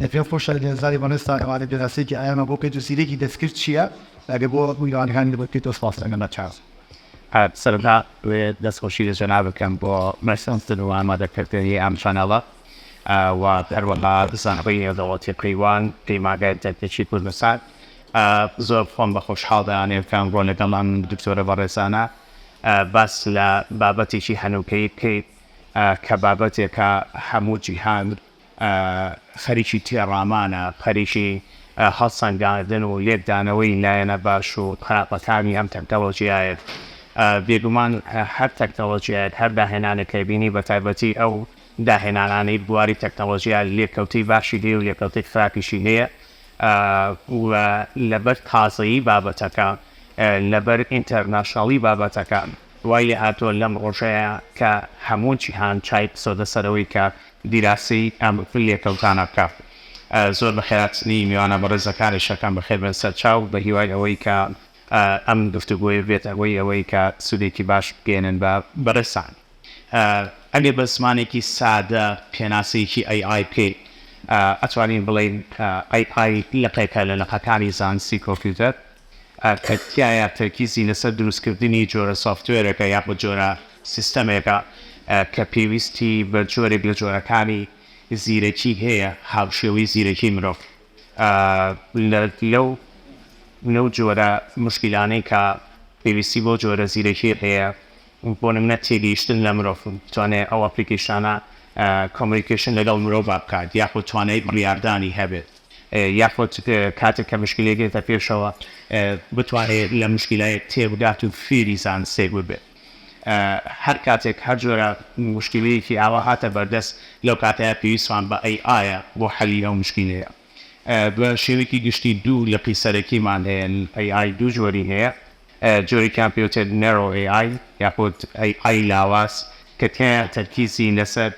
پێم خۆشە لێنزاری بەنێستا ئەوانە پێناسێکی ئایانە بۆ پێ زیرەکی دەستکرد چییە ئەگە بۆ میوانەکانی بۆ پێ سپاس دەکەم چاوس سەرەتا دەستخۆشی لە جەناب بکەم بۆ مەسەڵتن و ئامادەکردنی ئەم چانەڵە و هەروەها زانکۆی نێودەوڵەتی قەیوان پەیمانگای دەرکێکی کوردستان زۆر خۆم بە خۆشحاڵ دەیانێکم بۆ لەگەڵم دکتۆرە بەڕێزانە باس لە بابەتێکی هەنووکەی بکەیت کە بابەتێکە هەموو جیهان خەریکی تێڕامانە خەریکی هەڵسەنگاندن و لێکدانەوەی لایەنە باش و خراپەکانی ئەم تەکنۆلۆژیایەت بێگومان هەر تەکنۆلۆژیایەت هەر داهێنانەکەی بینی بە تایبەتی ئەو داهێنانانەی بواری تەکنۆلۆژیا لێککەوتی باشی لێ و لێککەوتی خراپیشی هەیە و لەبەر تازەیی بابەتەکە لەبەر ئینتەرناشناڵی بابەتەکە وای لێ هاتووە لەم ڕۆژەیە کە هەموو جیهان چای سۆدە سەرەوەی کە دیراسی ئەم لێککەوتانە بکات زۆر بەخێراتنی میوانە بەڕێزەکانی شەکەم بەخێر بن سەرچاو بە هیوای ئەوەی کە ئەم گفتوگۆی بێت ئەوەی کە سوودێکی باش بگێنن بە بەڕێسان ئەگەر بە زمانێکی سادە پێناسەیەکی AI پێ ئەتوانین بڵێن AI لەقێکە لە لەقەکانی زانستی کۆمپیوتەر کە تایە تەرکیزی لەسەر دروستکردنی جۆرە سۆفتوێرەکە یا بە جۆرە سیستەمێکە کە پێویستی بە جۆرێک لە جۆرەکانی زیرەکی هەیە هاوشێوەی زیرەکی مرۆڤ لەو جۆرە مشکلانەی کە پێویستی بۆ جۆرە زیرەکی هەیە بۆ نمونە تێگەیشتن لە مرۆڤ توانێت ئەو ئەپلیکیشنانە کۆمیونیکیشن لەگەڵ مرۆڤ بکات یاخود توانێت بڕیاردانی هەبێت یاخود کاتێک کە مشکلێکێتە پێشەوە بتوانێت لە مشکلایەک تێبگات و فێری زانستێک ببێت هەر کاتێک هەر جۆرە مشکلەیەکی ئاوا هاتە بەردەست لەو کاتەیە پێویستمان بە AI بۆ حەلی ئەو مشکلەیە بە شێوەیەکی گشتی دوو لە قیسەرەکیمان هەیە AI دوو جۆری هەیە جۆرێکیان پێوتێت نەرۆ AI یاخود AI لاواز کە تیایە تەرکیزی لەسەر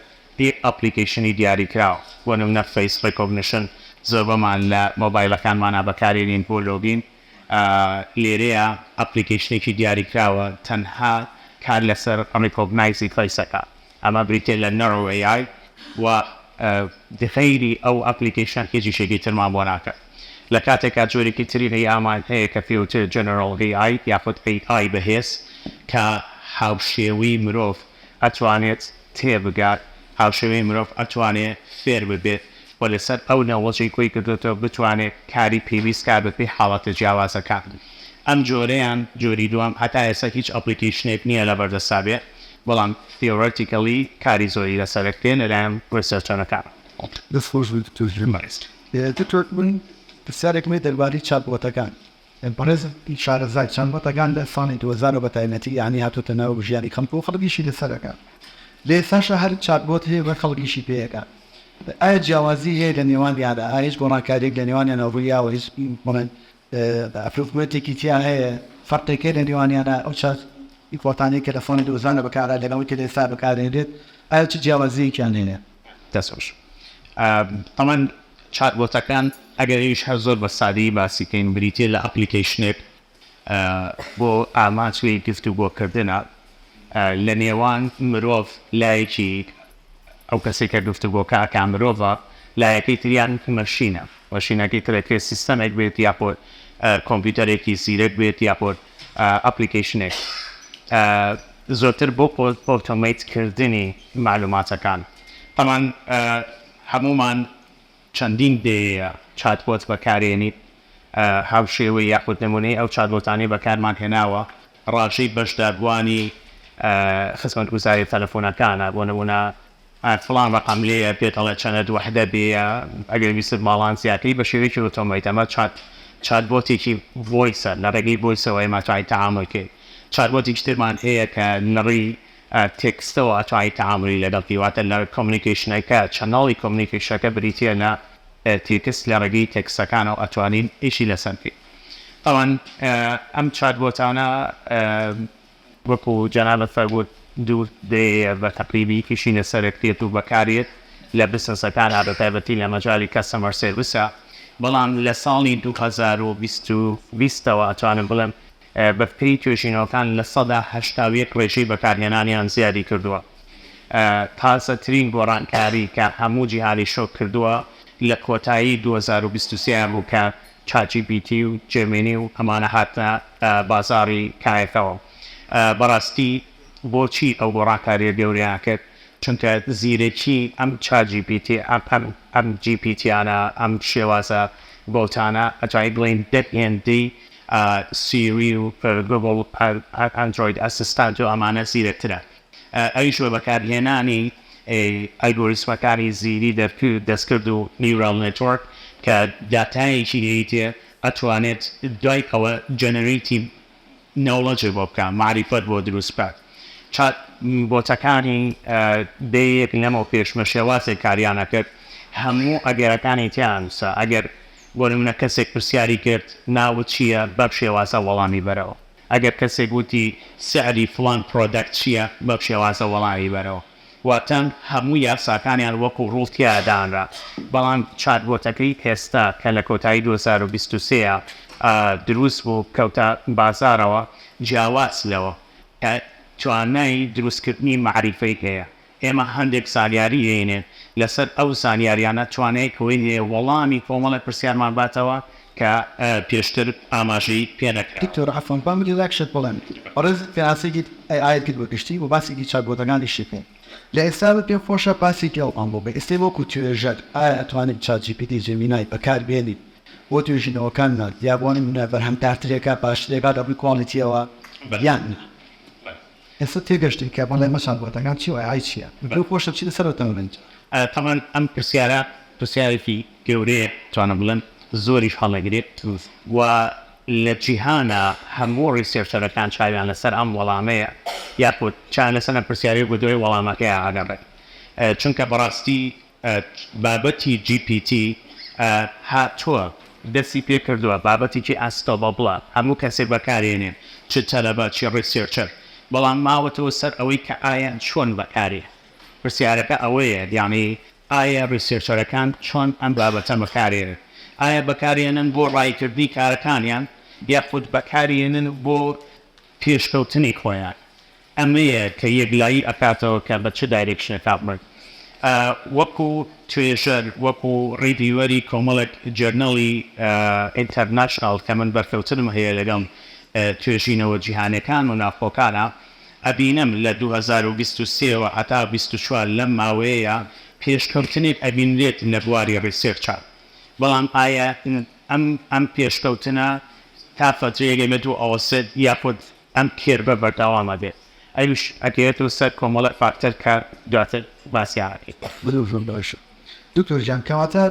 ئەپلیکیشنی دیاریکراوە بۆ نمونە فەیس ڕێکۆگنیشن زۆر بەمان لە مۆبایلەکانمانە بەکارهێنین بۆ لۆگین لێرەیە ئەپلیکیشنێکی دیاریکراوە تەنها کار لەسەر ڕێکۆگنایزی فەیسەکە ئەمە بریتێ لە نەرۆ AI و دخەیری ئەو ئەپلیکیشن هێزیشێکی ترمان بۆ ناکە لە کاتێکا جۆرێکی تری هەیەمان هەیە کە پێوتر جەنەرەڵ AI یاخود AI بەهێز کە هاوشێوەی مرۆڤ ئەتوانێت تێبگات هاوشێوەی مرۆڤ ئەتوانێت فێر ببێت و لەسەر ئەو نەوەژەی کۆی کردێتەوە بتوانێت کاری پێویست کار بپێ حاڵەتە جیاوازەکان ئەم جۆرەیان جۆری دوام هەتا ئێستا هیچ ئەپلیکیشنێک نییە لە بەردەستا بێت بەڵام تیۆرەتیکەلی کاری زۆری لەسەرک پێ لەلایەن ڕێسەرچەنەکان دکتۆر من پرسیارێکمێ دەربارەی چاتبۆتەکان بەڕێز شارەزای چاتبۆتەکان لە ساڵی 2000 بە تایبەتی یعنی هاتوتە ناو ژیانی خەڵک و خەڵکیشی لەسەرەکە لێ ساشە هەر چاتبۆت هەیە بە خەڵکیشی پێیەکە ئایا جیاوازی هەیە لە نێوانیاندا هیچ گۆڕانکاریێک لە نێوانیان ڕوویاوە هیچ ئەفروکمنتێکی تیا هەیە فەرقێکە لە نێوانیانە ئەو چات ئیفۆتانەی کە لە ساڵی 2000 بەکارا لەگەڵی کە لێستا بەکارهێنرێت ئایا چ جیاوازیەکیان هەیە دەسۆش تەمان چاتبۆتەکان ئەگەریش هەر زۆر بە سادی باسیکەین بریتێ لە ئەپلیکیشنێک بۆ ئاماچوی گفتوگۆکردنە لە نێوان مرۆڤ لایەکی ئەو کەسێک کە گفتوگۆکە مرۆڤە لایەکەی تریان مەشینە مەشینەکەی ترێت سیستەمێک بێت یاپۆ کۆمپیوتەرێکی زیرەک بێت یاپۆ ئەپلیکیشنێک زۆرتر بۆ ئۆتۆمەیتکردنی معلوماتەکان تەمان هەمومان چەندین دێ چاتبۆت بەکارێنیت هاوشێوەی یاخود نمونەی ئەو چاتبۆتانی بەکارمان هێناوە ڕاژەی بەشداربوانی خزمەتگوزاری تەلەفۆنەکانە بۆ نمونە فڵان ڕقم لێیە پێتەڵێ چەند وەحدە بێە ئەگەر ویست ماڵان زیاتری بە شێوەیەکی ئۆتۆمەیت ئەمە چاتبۆتێکی ڤۆیسە لە ڕێگەی ڤۆیسەوە ئێمە توانین تەعامڵکەین چاتبۆتێکی ترمان هەیە کە نەڕی تێکستەوە ئەتوانین تەعامڵی لەگەڵ پیواتە لە کۆمیونیکیشنەکە چەناڵی کۆمیونیکیشنەکە بریتە لە تێکست لە ڕێگەی تێکستەکانەوە ئەتوانین ئیشی لەسەر بکەین ئەوان ئەم چاتبۆتانە وەکو جەنابەت فەرمووت دوو دێ بە تەقریبی کشینە سەرەکتێت و بەکارێت لە بزنسەکانە بە تایبەتی لە مەجای کەستەمەر سێرویسە بەڵام لە ساڵی 2020ەوە ئەتوانم بڵێم بە پێی توێژینەوەکان لە 180 ڕێژەی بەکارهێنانیان زیادی کردووە تازەترین گۆڕانکاری کە هەموو جیهانی شۆک کردووە لە کۆتایی 2023 بوو کە ChatGPT و جێمینی و ئەمانە هاتنە بازاری کایەکەوە. بەڕاستی بۆچی ئەو بۆ ڕاکاریە گەوریان کرد؟ چونکە زیرەکی ئەم ChatGPT ئەم GPTیانە ئەم شێوازە بۆتانە ئەجای بڵین دەپێندی سیری و گوگڵ ئەندروید ئەسیستانت و ئەمانە زیرەکترە. ئەویش بە بەکارهێنانی ئەلگۆریسمەکانی زیری دەستکرد و نیورال نێتوەرک کە داتایەکی هەیەیە ئەتوانێت دوای ئەوە جەنەریتی نەوڵەجێ بۆ بکە معریفەت بۆ دروست بکات. بۆتەکانی دەیەک لەمەوە پێشمە شێوازێک کاریانە کرد هەموو ئەگەرەکانی تیانسا ئەگەر بۆ نمونە کەسێک پرسیاری کرد ناوت چییە بەم شێوازە وەڵامی بەرەوە، ئەگەر کەسێک گوتی سعری فلان پرۆدەکت چییە بەم شێوازە وەڵامی بەرەوە. واتەن هەموو یاساکانیان وەکو ڕوڵتیادانرا، بەڵام چاتبۆتەکەی ئێستا کە لە کۆتایی 2023 دروست بوو کەوتە بازارەوە جیاواز لەوە کە توانای دروستکردنی معریفەی هەیە. ئێمە هەندێک زانیاری هێنێن لەسەر ئەو زانیاریانە توانای کۆی وەڵامی کۆمەڵە پرسیارمان باتەوە کە پێشتر ئاماژەی پێ نەکرا. دکتۆر عەفەن با ملی ڕێکشت بڵێن ڕێز پێناسێکی ئایت کرد بۆ گشتی و باسێکی چاتبۆتەکانی شێکێن لە ئێستا پێم خۆشە پاسێکی ئەوان بۆ بێ ئێستا وەکو توێژەر ئایا ئەتوانێت ChatGPT جێمینای بەکاربێنیت بۆ توێژینەوەکانات یا بۆنی منە بەرهەمدارترێکە باشترێکا دەبی کواڵیتیەوە یان ئێستا تێگەشتی کە بەڵێ مەشان بۆتەکان چی و ئای چییە پێم خۆشە بچیتە سەرەوەتەوە بنج. تەمان ئەم پرسیارێکی گەورەیە توانە بڵێن زۆریش هەڵەگرێت و لە جیهانە هەموو ریسێرچەرەکان چاویان لەسەر ئەم وەڵامەیە یاخود چیان لەسەر پرسیاری بۆ دوای وەڵامەکەی ئاگەڕێت. چونکە بەڕاستی بابەتی GPT هاتووە دەستی پێ کردووە بابەتێکی ئەستۆبە بڵە هەموو کەسێک بەکارێنێن چ تەلەبە چی ریسێرچەر، بەڵام ماوەتەوە سەر ئەوەی کە ئایا چۆن بەکارێ. پرسیارەکە ئەوەیە یعنی ئایا ریسێرچەرەکان چۆن ئەم بابەتە بەکارێنن، ئایا بەکارێنن بۆ ڕایکردنی کارەکانیان یاخود بەکارێنن بۆ پێشکەوتنی خۆیان. ئەمەیە کە یەکلایی ئەکاتەوە کە بە چ دایرێکشنێکا بڕێت. وەکو توێژەر وەکو ڕیدیوەری کۆمەڵێک جەرنەڵی ئینتەرناشناڵ کە من بەرکەوتنم هەیە لەگەڵ توێژینەوە جیهانەکان و ناوخۆکانە ئەبینم لە 2023 هەتا 24 لەم ماوەیە پێشکەوتنێک ئەبینرێت لە بواری ریسێرچە. بەڵام ئایا ئەم پێشکەوتنە تا فترەیەک بێت و ئەوەسێت یاخود ئەم کێربە بەردەوامە بێت ئەویش ئەکەوێت و سەر کۆمەڵە فاکتەر کە دواتر باسییاکەیت. دکتۆر جان کەواتە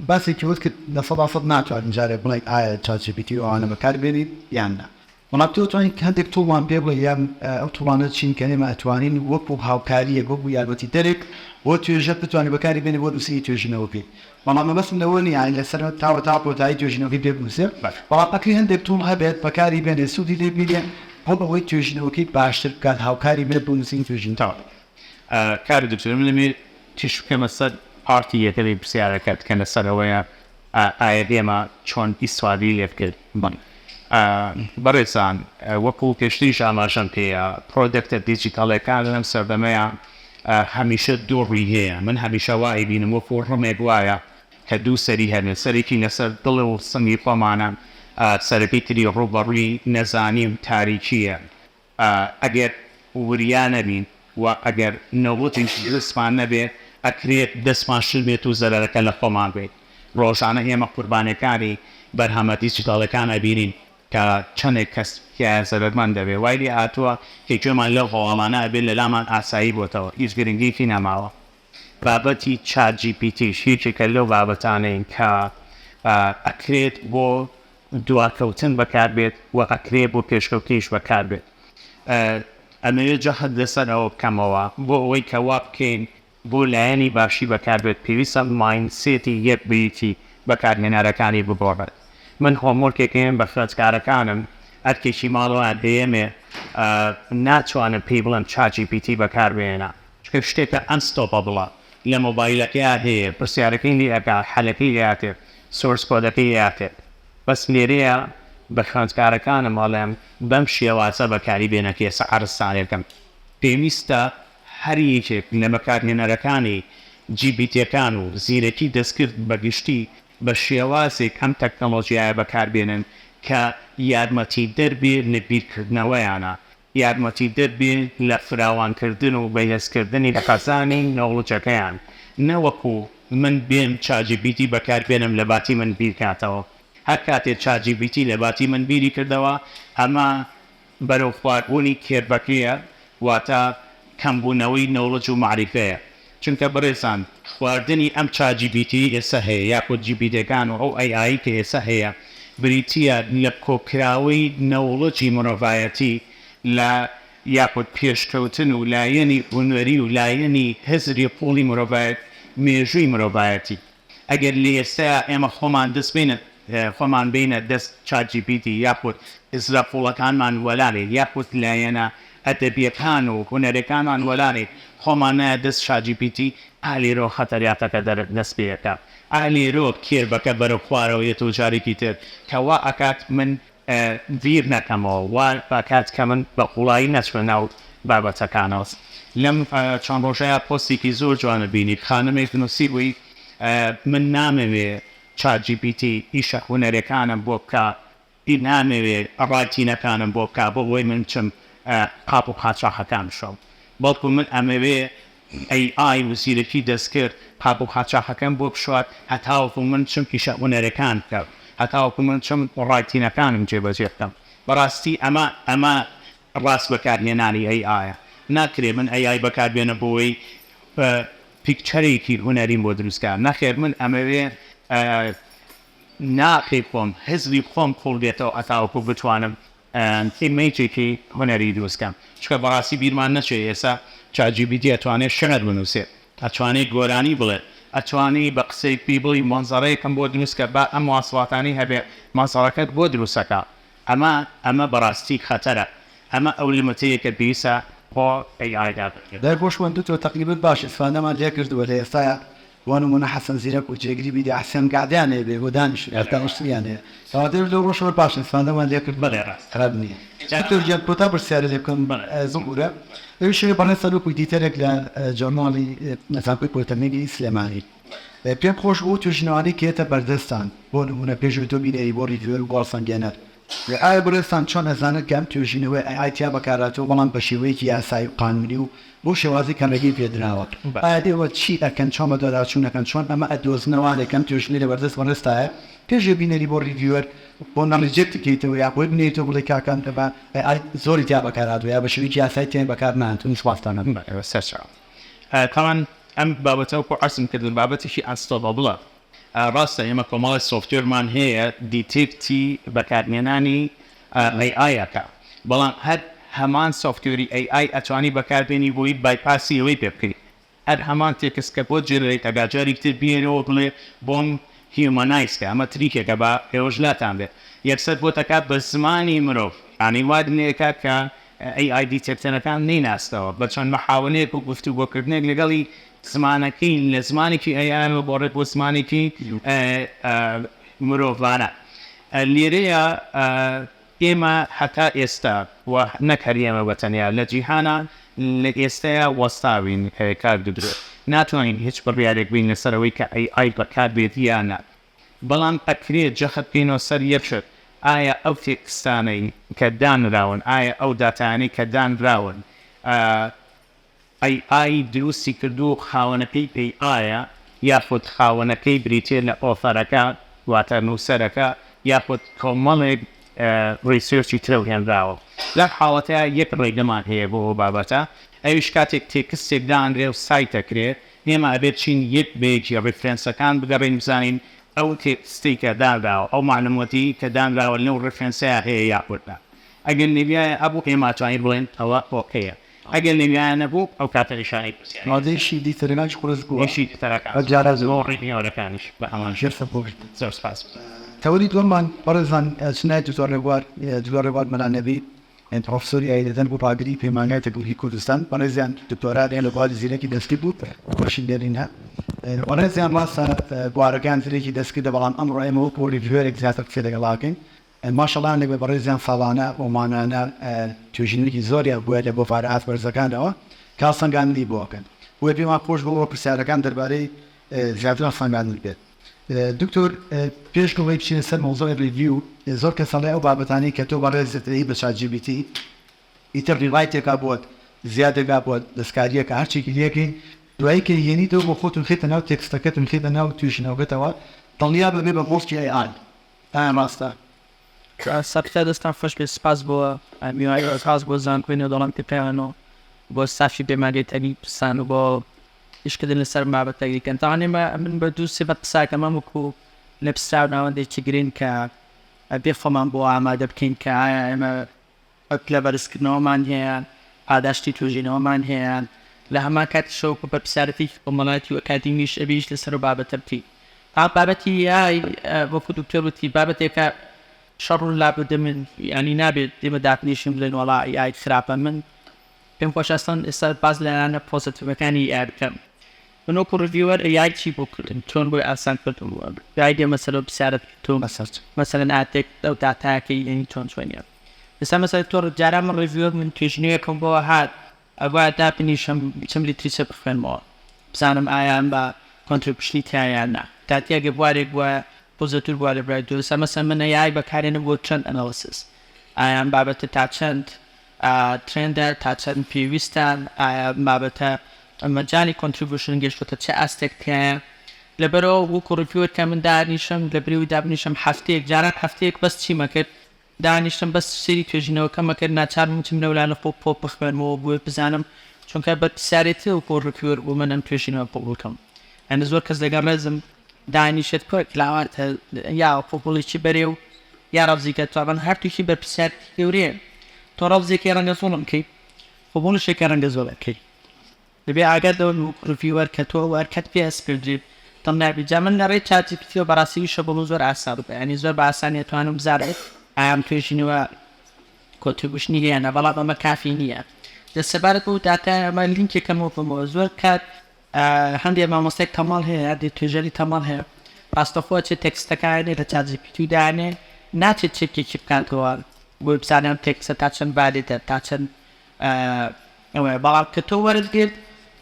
باسێکی وت کرد لە سەداسەد ناتوانین جارێ بڵێن ئایا ChatGPT ئەوانە بەکاربێنیت یان نا. بەڵام تۆ توانین هەندێک توڵمان پێ بڵێ یان ئەو توڵانە چین کە ئێمە ئەتوانین وەکو هاوکاریە وەکو یارمەتی دەرێک بۆ توێژەر بتوانێت بەکاری بێنێ بۆ نووسینی توێژینەوەکەی. بەڵام مەبەستم لەوە نیە لەسەر تاوە تا کۆتایی توێژینەوەکەی پێ بنووسێ، بەڵام ئەکەی هەندێک توڵ هەبێت بەکاری بێنێ سوودی لێ بینێ بۆ بەوەی توێژینەوەکەی باشتر بکات هاوکاری بێت بۆ نووسینی توێژینەوە. کاری دکتۆر من لەمێ تیش بکەمە سەر پارتی یەکەی پرسیارەکەت کە لەسەرەوەیە ئایا دێمە چۆن ئیسوادی لێ بکرد. بەڕێزان وەکو کەشتیش ئاماژەم پێەیە پرۆدەکتە دیجیتاڵەکان لەم سەردەمەیە هەمیشە دۆڕی هەیە. من هەمیشە وای بینم وەکو ڕمێک وایە کە دوو سەری هەنێ سەرێکی لەسەر دڵ و سنگی خۆمانە سەرەکەی تری ڕوبەڕووی نەزانی و تاریکیە. ئەگەر وریان نەبین و ئەگەر نەوتی دەستمان نەبێت ئەکرێت دەستمان شل بێت و زەرەرەکە لە خۆمان بێت. ڕۆژانە ئێمە قوربانەکانی بەرهەمە دیجیتاڵەکان ئەبینین کە چەندێک کەس زەرمەند دەبێت وای لێ هاتووە کێکێمان لەو هەواڵانە ئەبێت لە لامان ئاسایی بۆتەوە هیچ گرنگیکی نەماوە. بابەتی ChatGPT هیچێکە لەو بابەتانەین کە ئەکرێت بۆ دواکەوتن بەکار بێت و ئەکرێت بۆ پێشکەوتیش بەکار بێت. ئەمەوێت جەهەت لەسەر ئەوە بکەمەوە بۆ ئەوەی کە وا بکەین بۆ لایەنی باشی بەکار بێت پێویستە ماینسێتی یەک بریتی بەکارهێنەرەکانی ببڕێت. من هۆمۆرکێکم بە خوێندکارەکانم ئەرکێکی ماڵەوە دێمێ ناتوانم پێی بڵێم ChatGPT بەکاربێنە چکە شتێکە ئەنستۆپە بڵە لە مۆبایلەکەی هەیە پرسیارەکەی لێەکە حەلەکەی لاتێت سۆرس کۆدەکەی یاتێت. بەس لێرەیە بە خوێندکارەکانم ماڵێم بەم شێوازە بەکاری بێنەکە ئێستا عەرزستانێکم پێویستە هەر یەکێک لە بەکارهێنەرەکانی جیبیتیەکان و زیرەکی دەستکرد بە گشتی بە شێوازێک ئەم تەکنۆلۆژیایە بەکاربێنن کە یارمەتی دەربێ لە بیرکردنەوەیانە، یارمەتی دەربێ لە فراوانکردن و بەهێزکردنی لە خەزانی نەوڵەجەکەیان، نەوەکو من بێم چاجیبیتی بەکاربێنم لە باتی من بیرکاتەوە. هەر کاتێک چاجیبیتی لە باتی من بیری کردەوە، ئەمە بەرەو خواردبوونی کێربەکەیە، واتە کەمبوونەوەی نەوڵەج و معریفەیە. چونکە بەڕێزان خواردنی ئەم چاجیبیتی ئێستا هەیە یاخود جیبیتەکان و ئەو ئەی کە ئێستا هەیە بریتیە لە کۆکراوەی نەوڵەجی مرۆڤایەتی لە یاخود پێشکەوتن و لایەنی هونەری و لایەنی هەزری پۆڵی مرۆڤایەت مێژووی مرۆڤایەتی. ئەگەر لە ئێستا ئێمە خۆمان بینە دەست چاجیبیتی یاخود ئیزراپۆڵەکانمان وەلانێ یاخود لایەنە ئەدەبیەکان و هونەرەکانمان وەلانێ خۆمانە دەست چاجیبیتی ئالێرۆ خەتەریاتەکە دەست پێەکە، ئالێرۆ کێربەکە بەرەو خوارەوەیەت و جارێکی تر کەوا ئەکات من ویر نەکەمەوە وا ئەکات کە من بە قوڵایی نەچمە ناو بابەتەکانەوە. لەم چەند ڕۆژەیە پۆستێکی زۆر جوانە بینی خانمێک نووسی بووی من نامەوێ چاجیبیتی ئیشە هونەرەکانم بۆ بکە، نامەوێ ڕایتینەکانم بۆ بکە بۆ بۆی من چم قاپ و قاچاقەکان بشەم، بەڵکو من ئەمەوێ ئەی و زیرەکی دەستکرد قاپ و قاچاقەکەم بۆ بشوات هەتاوەکو من چم ئیشە هونەرەکان بکەم، هەتاوەکو من چم ڕایتینەکانم جێبەجێ بکەم. بەڕاستی ئەمە ڕاست بەکارهێنانی ئەیە. ناکرێ من ئەی بەکاربێنە بۆی پیکچەرێکی هونەریم بۆ دروستکار، نەخێر من ئەمەوێ ناقی خۆم هەزری خۆم قوڵ بێتەوە ئەتاوەکو بتوانم تیمێکێکی هونەری دروستکەم. چکە بەڕاستی بیرمان نەچێ ئێستا چاجیبیتی ئەتوانێت شەڕەت بنووسێت، ئەتوانێت گۆرانی بڵێت، ئەتوانی بە قسەی پێی بڵی مۆنزەڕەیەکەم بۆ دروستکە با ئەم واسواتانی هەبێت مۆنزەڕەکەت بۆ دروستەکە. ئەمە بەڕاستی خەتەرە، ئەمە ئەو لیمەتەیەکە پێویستە بۆ ئەیدا دەر بۆ شوێندوتەوە تەقریبا باش ئیسفادەمان لێ کردووە لە ئێستاە وانمونە حەسەن زیرەک و جێگری بیدی حسێن گادیانێ بێ بۆ دانیش ئەرداوشتیانێ تەوادێر لەو ڕۆژەوە باش ئیسفادەمان لێ کرد بەڵێ ڕاست خراپ نییە. جاتۆرجیان بۆتا بەرسیارە لێ بکەم زۆرە ئەوشێ بەڵێ سەرۆکی دیتەرێک لە جۆرناڵی نەزانکۆی پۆلتەکنیکی سلێمانی پێم خۆش بوو توێژینەوەی کێتە بەردەستان بۆ نمونە پێشوی تۆ بینەی بۆ ریڤیوەر و گۆڵسەنگێنەر ئایا بەڕێستان چۆن ئەزانێت کەم توێژینەوەی ئایتیا بەکاراتەوە بەڵام بە شێوەیەکی یاسایی و قانونی و بۆ شێوازی کەمرەگی پێدراوە ئایا دێوە چی ئەکەن چۆن بەدۆداچوونەکەن چۆن ئەمە ئەدۆزنەوەکەم توێژینی لە بەردەست بەڕێستایە پێشێ بینەری بۆ ریڤیوەر بۆ نەڕیجێکتکەیتەوە یا بۆی بنێتەوە بڵێ کاکەم دەبا زۆری تیا بەکاراتوە یا بە شێوەیەکی یاسایی تێن بەکار نهاتون سواستانە سەرچاو. تاوان ئەم بابەتەوە بۆ عەرزم کردن بابەتێکی ئەنستۆڵبڵە. ڕاستە ئێمە کۆمەڵی سۆفتوێرمان هەیە دیتێکتی بەکارهێنانی ئەیەکە، بەڵام هەر هەمان سۆفتوێری ئەی ئەتوانی بەکاربێنی بۆی بایپاسی ئەوەی پێ بکەیت. هەر هەمان تێکسکە بۆ جێنەرێت ئەگاجاری تر بێنەوە بڵێ بۆم هیومەنایزکە ئەمە تریکێکە بە ئێوەش لاتان بێت یەکسەر بۆ تەکات بە زمانی مرۆڤ ئانی وادنێکات کە ئەی دیتێکتەرەکان نیناستەوە بە چەند مەحاولەیەک و گفتوگۆکردنێک لەگەڵی زمانەکەی لە زمانێکی ئەیانەوە بۆڕێت بۆ زمانێکی مرۆڤانە. لێرەیە ئێمە هەتا ئێستا و نەکەریێمە بەتەنیا لە جیهانە لە ئێستایا وەستاوین کار دەدرێت ناتوانین هیچ بڕیارێک بین لەسەرەوەی کە ئەی بەکار بێت یانە، بەڵام ئەکرێت جەخت بینەوە سەر یەکشت ئایا ئەو تێکستانەی کە دانراون ئایا ئەو داتانەی کە دانراون ئای دروستی کردو و خاوەنەکەی پێی ئایا یاخود خاوەنەکەی بریتێ لە ئۆفەرەکە واتە نووسەرەکە یاخود کۆمەڵێک ڕیسێرچی ترە هێنراوە. لە حاڵەتەیە یەک ڕێگەمان هەیە بۆ بابەتە ئەویش کاتێک تێکستێک دانرێ و سایتەکرێت ئێمە ئەبێت چین یەک بەیەکی ڕفرێنسەکان بگەڕین بزانین ئەو تێکستی کە دانراوە ئەو معلوماتی کە دانراوە لەو ڕفرێنسەیە هەیە یاخودنا ئەگەر نەبیایە ئەبوو ئێمە توانین بڵێن ئەوە ئۆکەیە، ئەگەر نەبیایە نەبوو ئەو کاتە نیشانەی پرسیارە مادەیشی دیتەرەکانش قورس بووە شی دیتەرەکان جارە زۆر ڕێنیارەکانیش بە ئەمان ژێرسە پۆشت زۆر سپاس. تەوەری دووەمان بەڕێزان چنای دووە ڕێوار مەلانەبی پرۆفسۆری ئایدەدەن بۆ پاگری پەیمانگای تەکنیکی کوردستان بەڕێزیان دکتۆرادیان لە بواری زیرەکی دەستی بوو باشی لێرین هە بەڕێزیان ڕاستە بوارەکان زیرەکی دەستکردە بەڵام ئەمڕۆ ئێمە وەک ریڤیوەرێک زیاتر قسە لەگەڵاکەین ماشەڵڵا لێ بەڕێزیان ساڵانە ئۆمانانە توێژینێکی زۆریان بووە لە بۆ پارە ئاسبەرزەکانەوە کاسەنگاندی بۆکەن وێ پێمان خۆش بۆەوە پرسیارەکان دەربارەی ژاردنە فەنگاندن بێت. دکتۆر پێش گوڵی بچینە سەر مۆزۆی ریڤیو زۆر کەس دەڵێ ئەو بابەتانەی کە تۆ بەڕێزتەی بە ChatGPT ئیتر ڕیڤایتێکا بۆت زیادێکا بۆت دەستکاریەکە هەرچێکی لێکەی دوایی کە هێنیتەوە بۆ خۆتون خێتە ناو تێکستەکەتون خێتە ناو توێژینەوەگەتەوە دڵنیا ببێ بە مۆستی ئایان ئایا ڕاستە؟ سەرکەوتە دەستان خۆش بێ سپاس بۆ میوای سپاس بۆ زانکۆینەوە دەڵام پێ پێیانەوە بۆ سافی بێماریەتەنی پرسان و بۆ ئیشکردن لەسەر بابەتەکەن تاوانێمە من بە دوو سێبەت قساکەمە وەکو لە پرسراو ناوەندێکی گرین کە بێ خۆمان بۆ ئامادە بکەین کە ئایا ئێمە لە بەرزکردنەوەمان هەیە پاداشتی توێژینەوەمان هەیە لە هەمان کاتیشەوە بە پرسیارەتی کۆمەڵایەتی و ئەکادیمیش ئەبیش لەسەر بابەتە بکەین. بابەتی یای وەکو دکتۆر وتی بابەتێکە شەڕ و لابدە من ینی نابێت دێمە داپنیشم بڵێن وەڵا یای خراپە من پێم خۆش ئەستان ئێستا باز لەلایەنە پۆزیتیڤەکانی یای بکەم. من وەکو ڕڤیوەر یای چی بۆ کردن چۆن بۆی ئاسان کردووە یای دێ مەسەلە پرسیارەت تۆ مەسەلەن ئاتێک ئەو داتاکەی ینی چۆن چۆنیە ئێستا مەسەلە تۆ جاران من ڕڤیوەر من توێژینەوەیەکەم بۆەوە هات ئەوە داپنیشم چەم لیتریچە بخوێنمەوە بزانم ئایان بە کۆنتریبیوشنی تایان نا تاتیاگە بوارێک وە پۆزیتیڤ بووە لە برای دووسە مەسەلەن من یای بەکارێنم بۆ چەند ئەنالیسیس ئایان بابەتە تا چەند ترێندە تا چەند پێویستان ئایا بابەتە مەجانی کۆنتریبیوشن گەشتوتە چه ئاستێک تایە لەبەرەوە وەکو ڕڤیوەر کە من دانیشم لە بریوی دابنیشم هەفتەیەک جاران هەفتەیەک بەس چیمە کرد دانیشتم بەس سری توێژینەوەکەمە کرد ناچارم چم لەولانە پۆ بخوێنمەوە بۆ بزانم چونکە بە پرسیارەتی وەکو ڕڤیوەر بۆ منم توێژینەوە پۆ بکەم ئەنە زۆر کەس لەگەڵ ڕێزم دانیشت پۆ کلاواتە یا پۆپۆڵێکی بەرێ و یا ڕەبزیکە توابان هەرتوکی بەر پرسیار گەورەیە تۆ ڕەبزێکی ڕەنگە زۆڵم کەی پۆپۆڵشێکی ڕەنگە زۆڵەکەی دەبێ ئاگادەوە ڕڤیوەر کە تۆ وەرکەت پێ ئەسپردریت دڵ نابێت جا من لەڕێی چاتجیپیتیەوە بەڕاستیشە بۆ زۆر ئاسان بێ ینی زۆر بە ئاسانیە توانم بزانێت ئایام توێژینەوە کۆنتریبیوشنی هەیەە بەڵام ئەمە کافی نییە دەسەبارەت بۆ داتا ئەمە لینکێکەمەوە بمەوە زۆر کات هەندێک مامۆستای تەماڵ هەیە دێت توێژەری تەماڵ هەیە ڕاستەخۆ چێ تێکستەکانێ لە چاتجیپیتی دانێ ناچێت چێکێکی بکاتەوە بۆ بزانم تێکسە تا چەند بارێتە تا چەند بەڵام کە تۆ وەرزگرت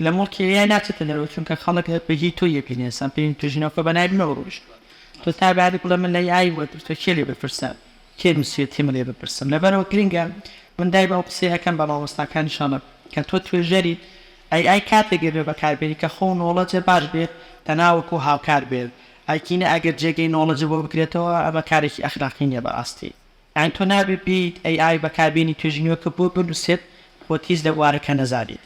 لە مڵکیە ناچێتە دەرەوە چونکە خەڵک بەهی تۆ یەبینێ سم پێین توێژینەوە بەنابنەوە ڕۆژ تۆ تا باری بڵێ من لە یای وەرد تۆ کێ لێ بپرسم کێ نووسێتی من لێ بپرسم لەبەرەوە گرنگە من دای بەو قسەی هەکەم بە مامۆستاکانیشانە کە تۆ توێژەریت ئەی کاتێک بێ بەکاربێنی کە خۆ نۆڵەجە باش بێت تەناوەکو هاوکار بێت ئایکینە ئەگەر جێگەی نۆڵەجە بۆ بکرێتەوە ئەمە کارێکی ئەخلاقی نیە بە ئاستی ئەین تۆ نابێت بیت ئای بەکاربێنی توێژینەوەکە بۆ بنووسێت بۆ تیز لە بوارەکە نەزانیت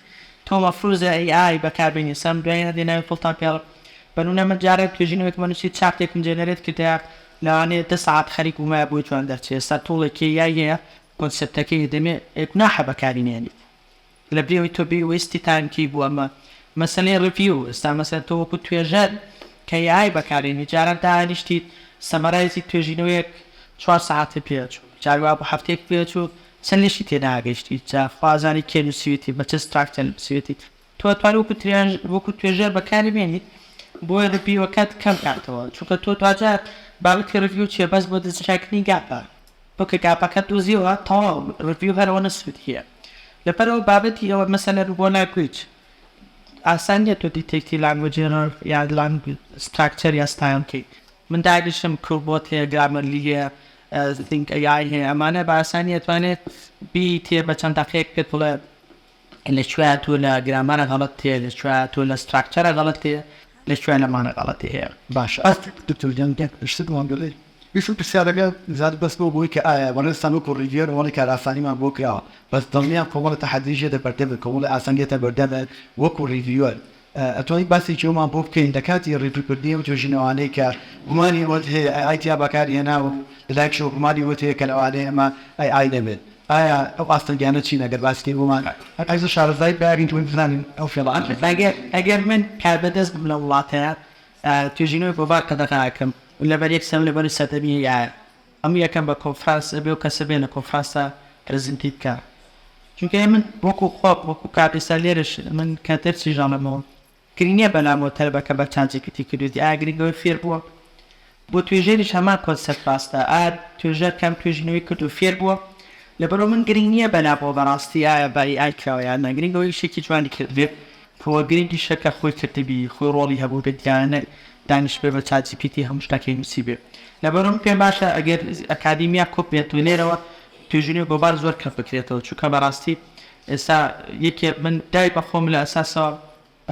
تۆ مەفروزە ئای بەکاربێنی سەم دوایە دێناوی فڵتان پێڵ بەنونە من جارێک توێژینەوەک منووسیت چاپتێکم جێنەرێت کردە لەوانەیە 10 ساعت خەریک ومایە بۆی توان دەرچێت ئێستا تۆڵێکی یای هەیە کۆنسپتەکەی دەمێ ناحە بەکارینێنی لە برێەوەی تۆ بێ وێستی تایمکی بووە ئەمە مەسەلەی ڕڤیو ئێستا مەسەلەن تۆ وەکو توێژەر کە یای بەکارێنی جاران دانیشتیت سەمەرایزی توێژینەوەیەک 4 ساعتە پێچوو جاروا بۆ هەفتێک پێچوو چەند لێشی تێناگەشتی جا خوازانی کێ نووسیوێتی بە چ ستراکچەر نووسیوێتی تۆ توانێت وەکو توێژەر بەکاری بێنیت بۆیە ڕڤیوەکەت کەم کاتەوە چونکە تۆ توجار باڵکی ڕڤیو چیە بەس بۆ دەستچاکردنی گاپە بۆ کە گاپەکەت دۆزیەوە تەواو ڕڤیو هەرەوە نەسوود هەیە لەبەرەوە بابەتی ئەوە مەسەلە بۆ لانگویج ئاسان نیە تۆ دیتێکتی لانگویجێنەر یا ستراکچەر یا ستایلکەی من داگەشتم کوربۆت هەیە گرامەرلی هەیە think AI هەیە ئەمانە بە ئاسانی ئەتوانێت بیتێ بە چەند دەقەیەک پێت بڵێ لەکوێ تۆ لە گرامانە غەڵەت تێ لەکوێ تۆ لە ستراکچەرە غەڵەت تێ لەکوێ لەمانە غەڵەتی هەیە باش دکتۆر جان شتمان دەڵێ بیشتر پرسیارەکە زیاد بەس بۆ بۆی کە ئایا وەرزستان وەکو ڕیڤیۆر وەڵی کارئاسانیمان بۆ کراوە بەس دڵنیان کۆمەڵە تەحەدیژێتە بەردەبێت کۆمەڵی ئاسانگێتە بەردەبێت وەکو ڕیڤیۆر ئەتوانیت باسی چێومان بۆ بکەین دەکاتی ڕیڤیوکردنی و توێژینەوانەی کە گومانی وەت هەیە ئایتیا بەکاری هێناوە لەلایەکشەوە گومانی وت هەیە کە لەوانەیە ئەمە ئای دەبێت ئایا ئەو ئاستەنگیانە چی نەگەر باسی بۆمان ئەگەر شارەزای بارین توین بزانین ئەو فێڵان ئەگەر من کار بەدەست بم لە وڵاتەیە توێژینەوەی بۆ باکە دەقاکەم لەبەر یەک سەم لەبەری سەردەمی یایە ئەم یەکەم بە کۆنفرانس ئەبێ و کەسە بێنە کۆنفرانسە پرزنتی بکە چونکە من وەکو خۆپ وەکو کاپیسا لێرش من کاتێر چیژانەمەوە گرینیە بەلامەوە تەلبەکە بە چانجێکتی کردوتی ئاگریگەوەی فێر بووە بۆ توێژێریش هەمان کۆنسەپت ڕاستە ئار توێژەر کەم توێژینەوەی کرد و فێر بووە لەبەرەوە من گرنگ نییە بەلابەوە بەڕاستی ئایا بای ئای کراوەیان نەگرنگەوەی شێکی جوانی کردێت خۆ گرنگی شەکە خۆی کردبی خۆی ڕۆڵی هەبوو بێت یانە دانیش بێ بە چاجیپیتی هەموو شتاکەی نووسی بێ لەبەرم پێم باشە ئەگەر ئەکادیمیا کۆ بێت و لێرەوە توێژینەوە بۆبار زۆر کەم بکرێتەوە چونکە بەڕاستی ئێستا یەکێ من دای بەخۆم لە ئەساسەوە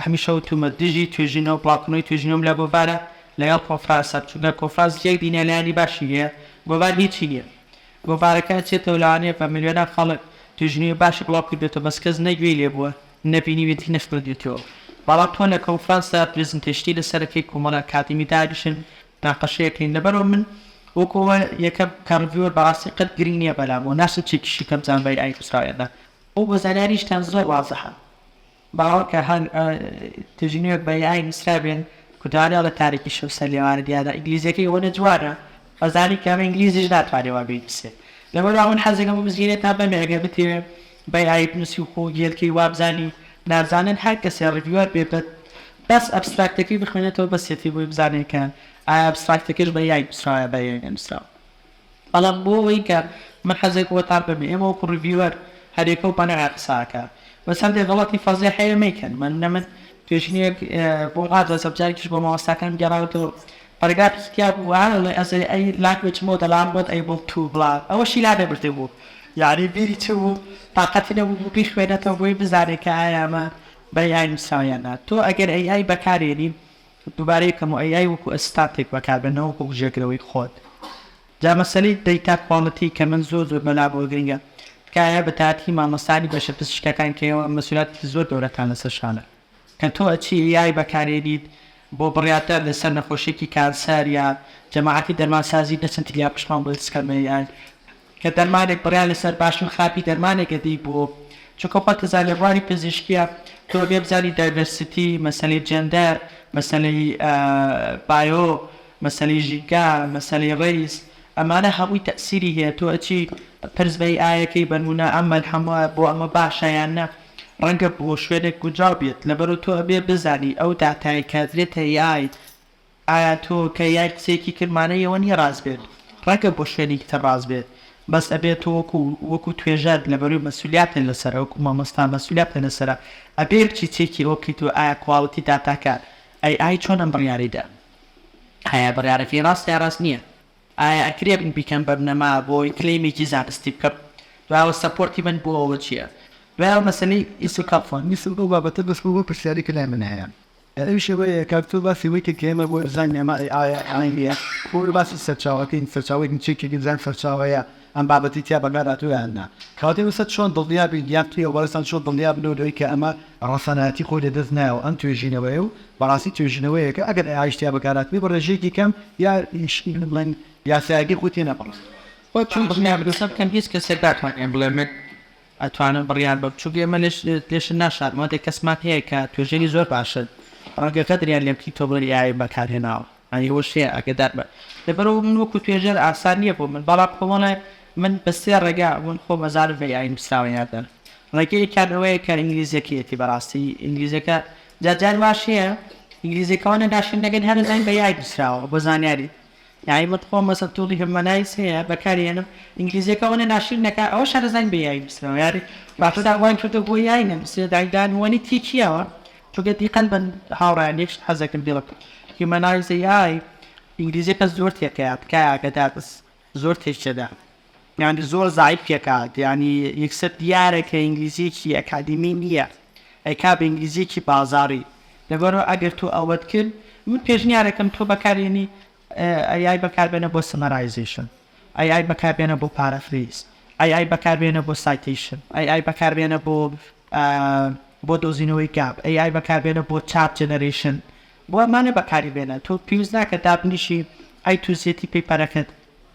هەمیشە وتومە دژی توێژینەوە بڵاوکردنەوەی توێژینەوەم لە بۆبارە لەگەڵ کۆفراسە چونکە کۆفراس یەک دینەلایانی باشی هەیە بۆبار هیچی نییە بۆبارەکە چێتەوە لەوانەیە بە ملیۆنە خەڵک توێژینەوەی باشی بڵاو کردێتەوە بەس کەس نەگوێی لێ بووە نەبینیوێتی نەفردێتەوە بەڵام تۆ لە کۆنفرانسدا پرێزنتێشتی لەسەرەکەی کۆمەڵە ئەکادیمی داریشن ناقەشەیەکەین لەبەرەوە من وەکەوە یەکەم کارڤیۆر بەڕاستی قەت گرنگ نییە بەلامەوە ناسە چێکیشی کەم زانبەی ئای کوسراوێندا ئەو بە زانیاریشتان زۆر وازەحە باوەکە هەن توێژینەوەک بە ئای نووسرابێن کوتوانێ لە تارێکی شەو سەر لێوانە دیادا ئینگلیزیەکەی ئەوەنە جوانە ئەزانی کەمە ئینگلیزیش ناتوانێەوە بینویسێت لەبەرەوە من حەزەکەم بزگێنێت تا بەمێ ئەگەر بتێوێ بە ئای بنووسی و خۆ گێلکەی وابزانی نازانن هەر کەسێ ڕیڤیوەر بێت بەس ئەبستراکتەکەی بخوێنێتەوە بەسێتی بۆی بزانێکەن ئایا ئەبستراکتەکەش بە یای بسراوە بە یەکەن نووسراوە بەڵام بۆ ئەوەی کە من حەزێکەوە تا بەمێ ئێمە وەکو ڕیڤیوەر هەرێکە و بەنەغا قساکە بەس هەندێک غەڵەتی فەزێ هەیە مەیکەن من توێژینێک بۆ غادە سەبجارێکیش بۆ مامۆستاکان گەڕاوەتەوە پەرگات پرسیار بوو لە ئەزێ ئەی لاکوێج مۆدەڵام بۆت ئەی بۆ تو بڵا ئەوەشی لا نەبردێ بوو یاری بیری چ بوو تااقەتی نەبوو پێی خوێنێتەوە بۆی بزانێت کە ئایامە بە یای نووسراویانە تۆ ئەگەر ئەی بەکارێنی دووبارەیەکەم و ئەی وەکو ئەستاتێک بەکاربێنەوە وەکو ژێگرەوەی خۆت جا مەسەلەی دەیتا کوانڵەتی کە من زۆر بەلا بۆ گرنگە تکایە بە تاتی مامۆستانی بەشە پزیشکەکان کەەوە مەسوولیاتی زۆر گەورەتان لەسەرشانە کە تۆ ئەچی یای بەکارێنیت بۆ بڕیاتەر لەسەر نەخۆشیێکی کانسەر یا جەماعەتی دەرمانسازی دەچەندیا پشمان بۆ سکەمەیان کە دەرمانێک بڕیان لەسەر باشن خراپی دەرمانێکە دی بۆ چونکە پەتەزان لە ڕوانی پزیشکیە تۆ بێ بزانی دایڤەرسیتی مەسەلەی جێندەر مەسەلەی بایۆ مەسەلەی ژینگا مەسەلەی ڕێیز ئەمانە هەمووی تەسیری هەیە تۆ ئەچی پرزبەی ئایەکەی بەنمونە ئەمەل هەمووە بۆ ئەمە باشەیان نە ڕەنگە بۆ شوێنێک گونجاو بێت لەبەرو تۆ ئەبێ بزانی ئەو داتای کاترێتە یای ئایا تۆ کە یای قسێکی کردمانەیەوە نیە ڕاست بێت ڕەنگە بۆ شوێنێکی تە ڕاست بێت بەس ئەبێت تۆ وەکو توێژەر لەبەروی مەسوولیاتن لەسەر وەکو مامۆستا مەسوولیاتە لەسەرە ئەبێ بچی چێکی ئەو بکەیت و ئایا کواڵەتی داتاکات ئای چۆن ئەم بڕیاریدا ئایا بڕیارەکەی ڕاست یا ڕاست نییە ئایا ئەکرێ بن بیکەم بەرنەما بۆی کلێمێکی زانستی بکەم دوایەوە سەپۆرتی من بۆ ئەوە چییە دوایەوە مەسەلەی ئیسوکافۆن میسم بۆ بابەتە بەس بۆ پرسیاری کە لای من هەیە ئەوی شێوەیە کاکتۆ باسی وەی کە ئێمە بۆ بزانین ئێمە ئایا ئەیە بۆ باسی سەرچاوەکەی سەرچاوێکی چێکی بزان سەرچاوەیە ئەم بابەتی تیا بەگاراتویاننا کاتی وسە چۆن دڵنیا بین یان توی وەرستان چۆن دڵنیا بنەوەی کە ئەمە ڕەسەناتی خۆی لەدەست نایەوە ئەم توێژینەوەیە و بەڕاستی توێژینەوەیەکە ئەگەر ئایشتیا بەکاراتمی بەڕێژێکی کەم یا بڵێن یاسایەکی خۆتی نەپڕ خۆ چون بڕیان بدەسە بکەم هیچ کەسێک داتوانێن بڵێ من ئەتوانم بڕیان بە چونکە ئێمە لێشن ناشارمەوە دێک کەسمان هەیە کە توێژێنی زۆر باشن ڕەنگەکە دریان لێ بکەی تۆ بڵێ یای بەکارهێناوە ئەنی هۆ شەیە ئەگەدار بە لەبەرەوە من وەکو توێژەر ئاسان نییە بۆ من بەڵام کۆمەڵە من بە سێ ڕێگا بوون خۆ مەزار بە یای نووسراوەیاندەر ڕێگەیەکیانەوەیە کە ئینگلیزیەکەیەتی بەڕاستی ئینگلیزیەکە جار باش هەیە ئینگلیزیەکەوانە داشن دەگەن هەر زین بە یای نووسراوە بۆ زانیاری یعنی من خۆ مەسە توڵی هەمەنایس هەیە بەکارێنم ئینگلیزیەکەوانە ناشرین نەکە ئەوە شار زین بە یای نووسراوە یاری باشدا وان کردە بۆ یای نەنووسێ دایدانوانی تیکیەوە چونکە دیقەن بن هاوڕیان یەکش حەزەکەم دیڵک هیمەنایزە یای ئینگلیزیەکە زۆر تێکەیە بکایەکەدا بس زۆر تێشەدا یعنی زۆر زایب پێکات ینی یەکسەر دیارێکە ئینگلیزیەکی ئەکادیمی نییە ئەیکا بە ئینگلیزیەکی بازاڕی لەبەرەوە ئەگەر تۆ ئەوەت کرد من پێشنیارەکەم تۆ بەکارێنی ئەیای بەکاربێنە بۆ سمەرایزیشن ئەیای بەکاربێنە بۆ پارەفریز ئەیای بەکاربێنە بۆ سایتیشن ئەیای بەکاربێنە بۆ دۆزینەوەی گاب ئەیای بەکاربێنە بۆ چارت جەنەرێشن بۆ ئەمانە بەکاری بێنە تۆ پێویست ناکە دابنیشی ئەی تووسێتی پێیپەرەکەت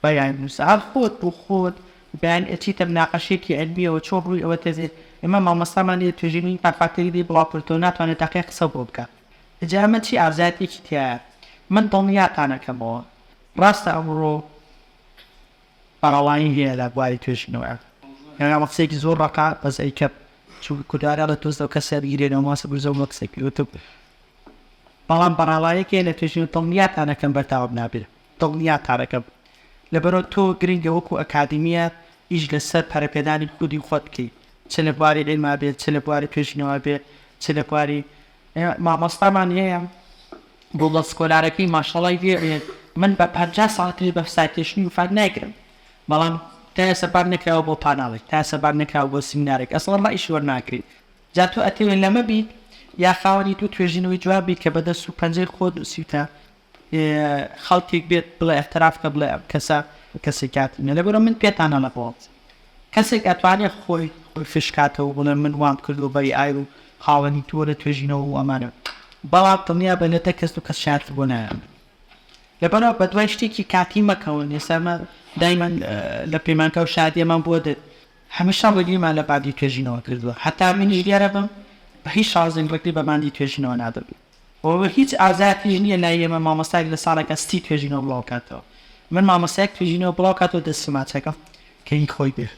بەیان نووس هەر خۆت بۆ خۆت بەیان ئەچیتە ناقەشێکی ئەلمیەوە چۆن ڕووی ئەوە تێزێت ئێمە مامۆستامان لێ توێژینی پاکفاکتەری دی بڵاوکردەوە ناتوانێت تاقی قسە بۆ بکە ئەجا ئەمە چی ئازادێکی تایە من دڵنیاتانەکەمەوە ڕاستە ئەمڕۆ بەڕەوانی هەیە لە بواری توێژینەوە ئەمە قسێکی زۆر ڕقا بەس ئەیکە کودارە لە تۆزدە کەسێ گیرێنەوە ماسە بزەوە قسێکی وتب بەڵام بەڕاوایەکێ لە توێژین دڵنیاتانەکەم بەرتاوە نابێت دڵنیاتانەکەم لەبەرەوە تۆ گرنگە وەکو ئەکادیمیە ئیش لەسەر پەرەپێدانی خودی خۆت بکەیت چ لە بواری علما بێت چ لە بواری توێژینەوە بێت چ لە بواری مامۆستامان هەیە بۆ بە سکۆلارەکەی ماشەڵای وێ من بە 50 ساڵتری بە سایتێشنی وفات ناگرم بەڵام تا سەبار نکراوە بۆ پاناڵێک تا سەبار نکراوە بۆ سیمینارێک ئەسڵ ما ئیشوەر ناکرێت جا تۆ ئەتەوێن لەمە بیت یا خاوەنی تو توێژینەوەی جواب بیت کە بەدەست و پەنجەی خۆت نووسیتە خەڵکێک بێت بڵێ ئەفتراافکە بڵێ کەسێک کاتینە لەبەرە من پێتانە لە بۆڵ کەسێک ئەتوانێت خۆی فشکاتەوە بڵێ من وام کردو بەی ئای و خاوەنی تۆرە توێژینەوە و ئەمانە بەڵام دڵنیا بە لەتە کەس و کەس شات بۆ نایە لەبەرەوە بە دوای شتێکی کاتی مەکەون ئێسامە دایمەن لە پەیمانکە و شادیەمان بۆ دێت هەمیشە بەگیمان لە بادی توێژینەوە کردووە حتا منیش دیارە بم بە هیچ شازنگڵی بە مادی توێژینەوە نادەبێت و هیچ ئازاتی نییە لای ئێمە مامۆستایك لە ساڵێکە ستی توێژینەوە بڵاوکاتەوە من مامۆستایك توێژینەوە بڵاوکاتەوە دەستماچەکە کە هی خۆی بێ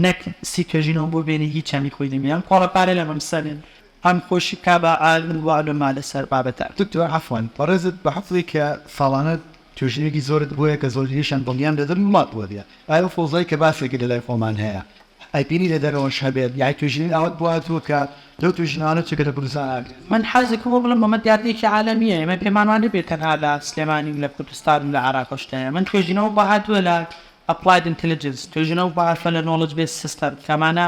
نەک سی توێژینەوە بۆ بێنی هیچ چەمی خۆی دەمیان کۆڵە پارە لە مەمسەرن هەم خۆشی کا بە ئالم وعلەما لەسەر بابەتە دکتۆر عەفوان بەڕێزت بە حەفڵی کە ساڵانە توێژینێکی زۆرت بووە کە زۆریشان دڵنیان دەدەن وڵات بووە دیە ئایا فۆزای کە باسێکی لە لای خۆمان هەیە ئەیبینی لە دەرەوەش هەبێت یای توێژینین ئەوەت بواتوە کە لەو توێژینانە چێکە لە کوردستان ئاگرێت من حەزێکم بۆ بڵم ئەمە دیاردێکی عالەمیە ئێمە پێمانوانە بێت تەنها لە سلێمانی و لە کوردستان و لە عێراق شتەیە من توێژینەوە بە هاتووە لە ئەپلاید ئینتلیجنس توێژینەوە بە هاتووە لە نۆڵج بیس سیستەم کەمانە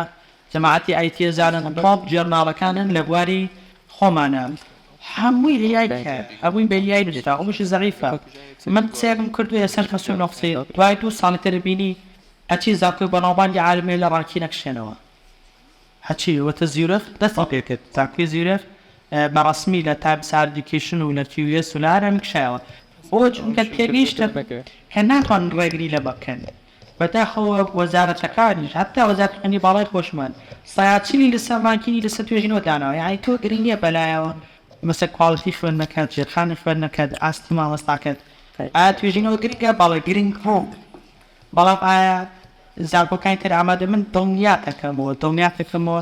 جەماعەتی ئایتی زانن تۆپ جێرناڵەکانن لە بواری خۆمانە هەمووی لایکە ئەووی بە یای دەستا ئەوش زەعیفە من سێرم کردووە سەر خەسوو نۆفسی دوای 2 ساڵی تربینی ئەچی زاکوی بەناوبانگی عالمی لە ڕاکی نەکشێنەوە هەچی وەتە زیرەف دەستی پێکرد تاکوی زیرەف بەڕسمی لە تایمس ئەدوکیشن و لە TVS و لە هەرە میکشایەوە بۆ چونکە پێویستە کە ناتوان ڕێگری لە بکەن بەداخەوە وەزارەتەکانیش هەتا وەزارەتەکانی باڵای خۆشمان سایاچینی لەسەر ڕانکینی لەسەر توێژینەوە داناوە یعنی تۆ گرنگیە بەلایەوە مەسە کواڵیتی خوێن نەکات جێرخانی خوێن نەکات ئاستی مامۆستاکەت ئایا توێژینەوە گرنگە باڵێ گرنگ هۆ بەڵام ئایا زانکۆکانی تر ئامادە من دڵنیاتەکەمەوە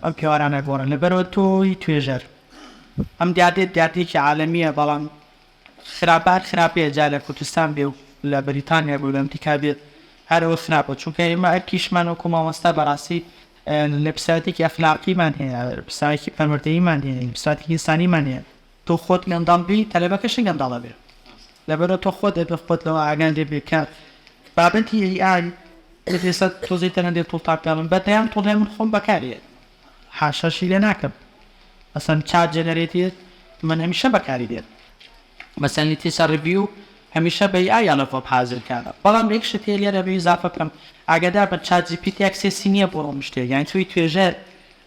ئەم پێوارانە گۆڕن لەبەرەوە تۆی توێژەر ئەم دیاردێکی عالەمیە بەڵام خراپەیە جا لە کوردستان بێ و لە بەریتانیا بوو لە ئەمریکا بێت هەرەوە خراپە چونکە ئێمە ئەرکیشمان وەکو مامۆستا بەڕاستی لە پساتێکی ئەخلاقیمان هەیە پساوێکی پەروەردەییمان هەیە پساتێکی ئینسانیمان هەیە تۆ خۆت گەندەڵ بی تەلەبەکەش گەندەڵە بێ لەبەرەوە تۆ خۆت دەبێت خۆت لەوە ئاگان دەبێ کە بابەتی ئای لەسەر تۆزی تەنەندێت توڵ تاپیاڵم بەدەیان تۆڵێ من خۆم بەکارێت حاشەشی لێ ناکەم مەسەن چات جەنەرێتێت من هەمیشە بەکاری دێت مەسەن لیتیسە ڕیڤیو هەمیشە بە ئایان لە فۆپ حازرکارە بەڵام یەک شتێ لێرە بێ ئیزافە بکەم ئاگادار بە چات جیپیتی ئەکسێسی نییە بۆ ڕۆم شتێک یان توی توێژەر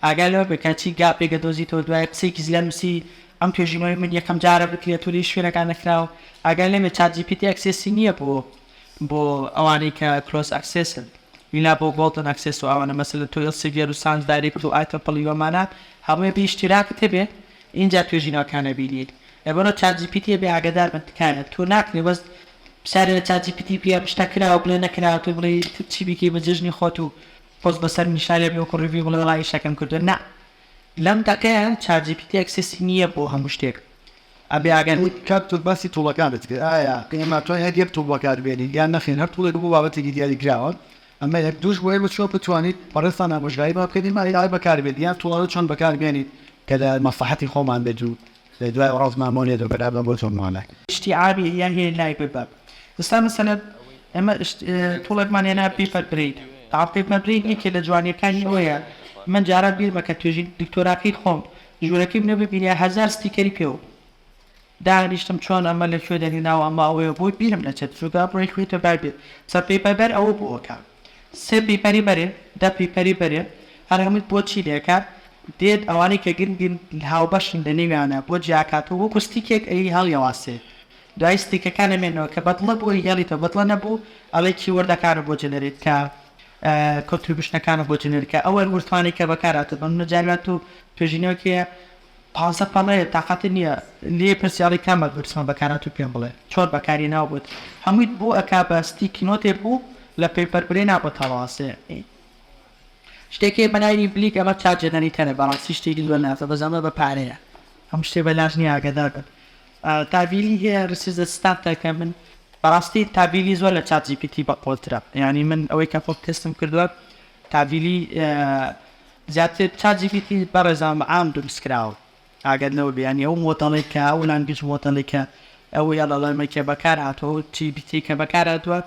ئاگا لەوە بێ کاچی گاپێکە دۆزیتەوە دوای قسەیەکی زیان نووسی ئەم توێژینەوەی من یەکەم جارە بکرێت توری شوێنەکان نەکراوە ئاگا لێمێ چات جیپیتی ئەکسێسی نییە بۆ ئەوانەی کە کلۆس ئەکسێسن وینا بۆ گۆڵتن ئەکسێس و ئەوانە مەسەلە تۆ سیڤێر و سانس دایرێکت و ئایتە پڵیۆمانات هەمووی بە ئیشتیراکت هەبێ اینجا توێژینەوەکانە بینیت لەبەرەوە چات جیپیتی بێ ئاگادار بن تکانێت تۆ ناکنێ وەست بسارە لە چات جیپیتی پێ شتە کراوە بڵێ نەکراوە تۆ بڵێ چی بیکەی بە جژنی خۆت و پۆست بەسەر نیشانێ بێ وەکو ڕیڤیو بڵێ وەڵای شەکەم کردووە نا لەم دەکەیان چات جیپیتی ئەکسێسی نییە بۆ هەموو شتێک ئەبێ ئاگەن کات تۆ باسی توڵەکانت کرد ئایا ئێمە توانین هەر یەک توڵ بەکاربێنین یان نەخێن هەر توڵێک بۆ بابەتێکی دیاری کراوە ئەمە یەک دووش بۆ ئێمە چۆ بتوانیت بەڕێستان ئامۆژگاری بە بکەین مای بەکاربێت یان توڵەکە چۆن بەکاربێنیت کە لە مەسلحەتی خۆمان بێت و لە دوای ڕازمامۆنێت و بەرابە بۆ تۆمانە شتی ئابی یان هەیە لای ببە ئێستا مەسەلەن ئێمە توڵێکمان هێنا پیپەر برید پیپەر برید یەکێ لە جوانیەکانی ئەوەیە من جاران بیرمە کە توێژین دکتۆراکەی خۆم ژوورەکەی منە ببینە 1000 ستیکەری پێوە دانیشتم چۆن ئەمە لە کوێ دەریناوە ئەمە ئەوەیە بۆی بیرم نەچێت چووگا بڕێک کوێتە بار بێت سەر پیپەر ئەوە بۆەکە سێ پیپەری بەرێ دا پیپەری بەرێ هەر هەمووت بۆ چی لێکات دێت ئەوانەی کە گرنگین هاوبەشن لە نێویانە بۆ جیاکاتەوە وەکو ستیکێک ئەی هەڵیەواسێ دوای ستیکەکانە مێنەوە کە بەدڵە بۆ هێڵیتەوە بەدڵە نەبوو ئەڵێ کیوەردەکانە بۆ جنەرێت کە کۆنتریبیوشنەکانە بۆ جنێت کە ئەوە ورتوانی کە بەکاراتە بەم نەجاروات و توێژینەوەکە پانزە پەڵەیە تااقەتی نییە لێ پرسیاڵی کامە برسمە بەکارات و پێم بڵێ چۆر بەکاری ناو بوت هەموویت بۆ ئەکا بە ستیکی نۆتێ بوو لە پێپەر برێ نابە تەڵاسێ شتێکی بەناوی بلیک ئەمە چات جەنەریتەرە بەڕاستی شتێکی زۆر ناسە بەزەمە بە پارەیە ئەم شتێ بەلاژ نییە ئاگادار بن تاڤیلی هەیە ڕسیزە ستاتەکە من بەڕاستی تاڤیلی زۆر لە چات جیپیتی بەقۆترە یعنی من ئەوەی کە خۆم تستم کردووە تاڤیلی زیاتر چات جیپیتی بەڕێزام عام دروستکراوە ئاگەرنەوە بیانی ئەو مۆتەڵێکە ئەو لانگویج مۆتەڵێکە ئەو یاڵەڵەمەکە بەکار هاتەوە چی بیتی کە بەکار هاتووە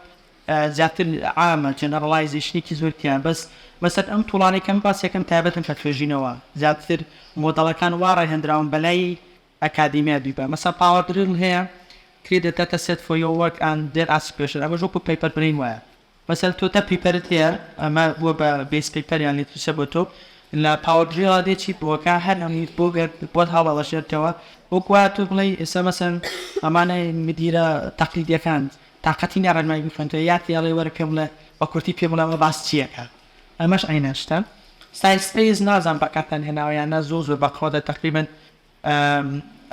زیاتر عامە جەنەرەڵایزیشنێکی زۆرتیان بەس مەسەر ئەم توڵانێکەم باسیەکەم تایبەتن کە توێژینەوە زیاتر مۆدەڵەکان وا ڕێهێنراون بەلای ئەکادیمیا بیبە مەسەر پاوەردرل هەیە create a data set for your work and their aspiration ئەمە ژۆ پیپەر برین وایە مەسەر تۆ تا پیپەرت هەیە ئەمە بووە بە بیس پیپەریان لێ تووسە بۆ تۆ لە پاوەردرێڵا دێکی بۆکە هەر ئەمنیت بۆ هەڵەڵەشێتەوە وەکوە تۆ بڵێ ئێستا مەسەن ئەمانە مدیرە تەقلیدیەکان تااقەتی ناڕێنمای بخوێنتەوە یاتی ئەڵێ وەرە پێم لە بە کورتی پێم بڵێمە باس چیەکە ئەمەش عینە شتە سایسپیس نازان بەکاتان هێناوەیان نە زۆر بەخۆدە تقریبن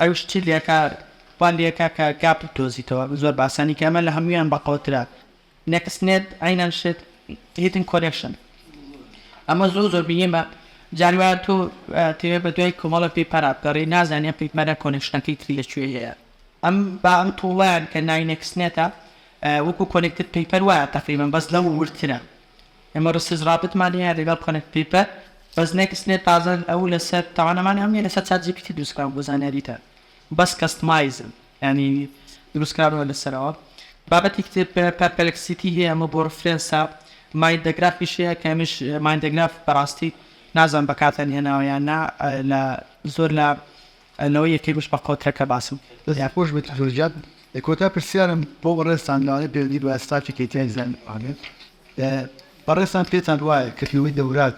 ئەو شتی لێکە وان لێکە کە گاپ دۆزیتەوە زۆر باسانی کە ئەمە لە هەمویان بەقەوترا نەکسنێت عینان شت هیتن کۆلێکشن ئەمە زۆر بینێمە جاریوان تۆ تێوێ بە دوای کۆمەڵە پێی پارابگەڕی نازانێ پێیمەرە کۆنێکشنەکەی تری لەکوێ هەیە ئەم با ئەم توڵیان کە ناوی نەکسنێتە وەکو کۆنێکتت پیپەر وایە تقریبن بەس لەو ورترە ئێمە ڕستز رابطمانەیە لەگەڵ کۆنێکت پیپەر بەس نەکسنێت تازە ئەو لەسەر تاوانەمان هەمووی لەسەر چاتجیپیتی دروستکران بۆ زانیاریتە بەس کەستمایزن ینی دروستکراوە لەسەرەوە بابەتی کتێب پەرپلکسیتی هەیە ئەمە بۆ ڕفرێنسا مایندەگرافیش هەیە کە ئەمش مایندەگراف بەڕاستی نازان بەکاتەن هێناوەیان لە زۆر لەەوە یەکەیش بە قۆترەکە باسم خۆش بێت زۆرجات کۆتا پرسیارم بۆ بەڕێستان لاانێ پێدی و ئەستاکی کەیتیان زان بەڕێستان پێتان وایە کردنەوەی دەورات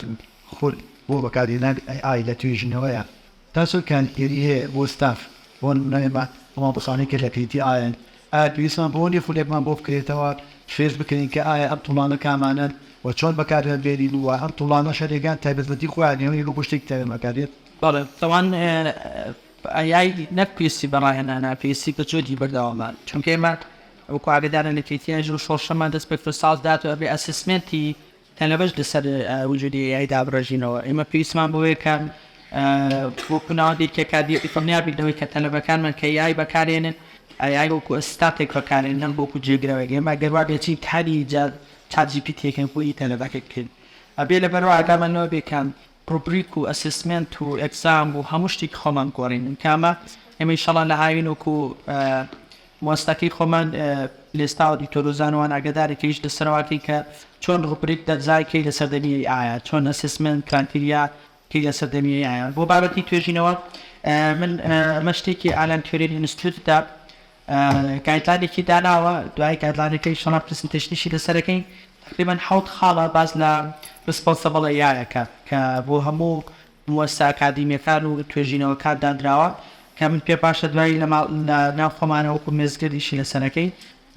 خۆل بۆ بەکارهێنانی ئای لە توێژینەوەیە تاسو کانتێری هەیە بۆ ستاف بۆ نەمە ئەمان بسانەی کرد لە کریتی ئایەن پێویستمان بۆنی فولێکمان بۆ بکرێتەوە فێز بکەین کە ئایا ئەم توڵانە کامانن و چۆن بەکارهێنبێنین و ئەم توڵانە شەرێکان تایبەتمەندی خۆیانێنەوەی لە پشتێک تایبەتمەکارێت بەڵێ تەوان ئایای نەک پێویستی بەڕاهێنانە پێویستی بە جۆدی بەردەوامە چونکە ئێمە وەکو ئاگادارن لە کریتیان ژوور شۆڕشەمان دەست پێ ساز داتەوە بێ ئەسسمنتی تەنەبەش لەسەر وجودی ئای دابڕژینەوە ئێمە پێویستمان بۆ یەکەن بۆ کناوەدی کێکادی فەرمیابیدەوەی کە تەلەبەکانمان کە یای بەکارێنن ئای وەکو ئەستاتێک بەکارێن نەم بۆکو جێگرەوەی ئێمە گەروا بێتی تاری چاتجیپی تێکەن بۆی تەلەبەکە کرد ئەبێ لە بەرەوە ئاگامانەوە بێکەن پروبریک و ئەسسمنت و ئەکزام و هەموو شتێک خۆمان گۆڕین کامە ئێمە ئینشەڵا لە هاوین وەکو مۆستەکەی خۆمان لێستاوە دیتۆرۆزانەوەن ئاگدارێکیش لەسەرواکەی کە چۆن ڕوبریک دەرزایکەی لە سەردەمیەی ئایا چۆن ئەسسمنت کانتیریا کەی لە سەردەمیەی ئایا بۆ بابەتی توێژینەوە من ئەمە شتێکی ئالان توێرێن ئینستیتوتدا گایدلاینێکی داناوە دوای گایدلاینەکەی شەڵا پرزنتێشنیشی لەسەرەکەی تقریبا 7 خاڵە باز لە ریسپۆنسیبڵ ئایەکە کە بۆ هەموو مؤسسە ئاکادیمیەکان و توێژینەوەکان دانراوە کە من پێ پاشە دوایی لە ناو خۆمانە وەکو مێزگەریشی لەسەرەکەی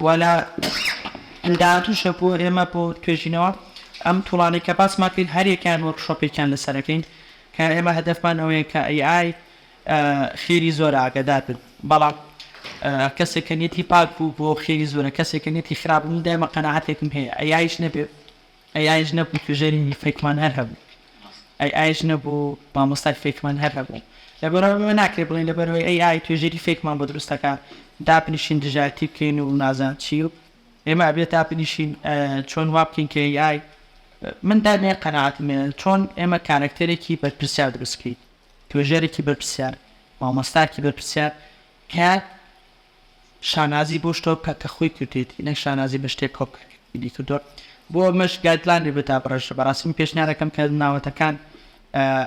وەلا داهاتووشە بۆ ئێمە بۆ توێژینەوە ئەم توڵانەی کە باسمان کرد هەرێکیان وەرکشۆپێکیان لەسەرەکەین کە ئێمە هەدەفمان ئەوەیە کە ئای خێری زۆر ئاگادار بن بەڵام کەسێکە نێتی پاک بوو بۆ خێری زۆرە کەسێکە نێتی خراپ بوو دایمە قەناعەتێکم هەیە ئایش نەبێ ئایش نەبوو توێژەری فێکمان هەر هەبوو ئایش نەبوو مامۆستای فێکمان هەر هەبوو لەبەرەوە ناکرێ بڵین لەبەرەوەی ئای توێژەری فێکمان بۆ دروستەکە داپنیشین دژایەتی بکەین و نازان چی و ئێمە ئەبێت داپنیشین چۆن وا بکەین کە ئای من دانێ قەناعەتمێ چۆن ئێمە کارکتەرێکی بەرپرسیار دروستکەین توێژەرێکی بەرپرسیار مامۆستاکی بەرپرسیار کە شانازی بۆ شتۆ کە خۆی کردێتی نەک شانازی بە شتێک کۆپی کردۆ بۆ مەش گایدلاینی بتا بڕێژە بەڕاستی پێشنیارەکەم کە ناوەتەکان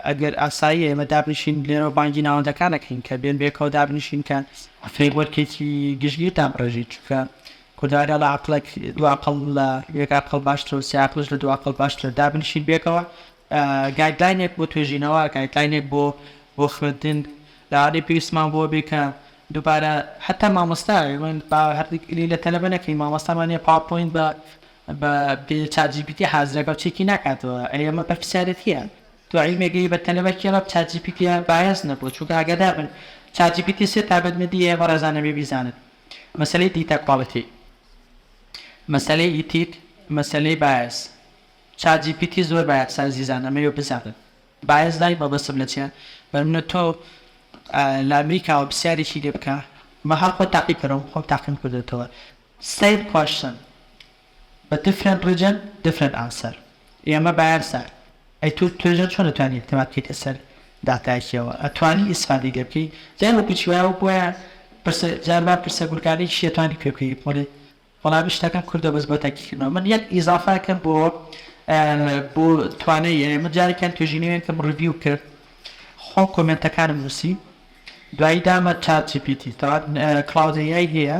ئەگەر ئاسایی ئێمە دابنیشین لێرەوە بانگی ناوەندەکانەکەین کە بێن بێکەوە دابنیشین کە فریموەرکێکی گشتگیر دابڕێژی چونکە کوردارە لە عقلێک دو عقل لە یەک عقل باشترە و سێ عقلش لە دو عقل باشترە دابنیشین بێکەوە گایدلاینێک بۆ توێژینەوە گایدلاینێک بۆ خوێندن لە عادی پێویستمان بۆ بێ کە دووبارە حتا مامۆستا من بە هەردی لە تەلەبە نەکەین مامۆستامانێ پاوەپۆینت بە چاتجیپیتی حازرەکە و چێکی ناکاتەوە ئەمە بەرپرسیارەتیە تو عیلمێگەی بە تەلەبەکیێڵە چاتجیپیتی باەز نەبوو چونکە ئاگادار بن چاتجیپیتی سێ تایبەتمەندی ئێمە ڕێزانەبێ بیزانن مەسەلەی دیتە کواڵیتی مەسەلەی ئیتیک مەسەلەی باەز چاتجیپیتی زۆر باەت سازیزان ئەمەوە بزانن باەز دای بەبەسم لە چیە بەرمنە تۆ لە ئەمریکاوە پرسیارێکی لێ بکە مە هەڵ خۆ تاقی کردەوە خۆ تاقیم کردێتەوە same question but different region different answer ئێمە باەر سەر ئەی تو توێژە چۆن دەتوانیت تەمات بکەیتە سەر داتایەوە ئەتوانی ئیسفادی دەبکەی جان بچوایەوە بۆە جاربا پرسە گورکاری شێتوانی پێبکەی بڵێ وەڵامی شتەکان کوردە بەس بۆ تاکیکردنەوە من یەک ئیزافاکەم بۆ توانەیە من جارێکیان توێژینەوەیەکەم ڕیڤیو کرد خۆ کۆمنتەکانم نووسی دوایی دامە چات GPT کلاودەیای هەیە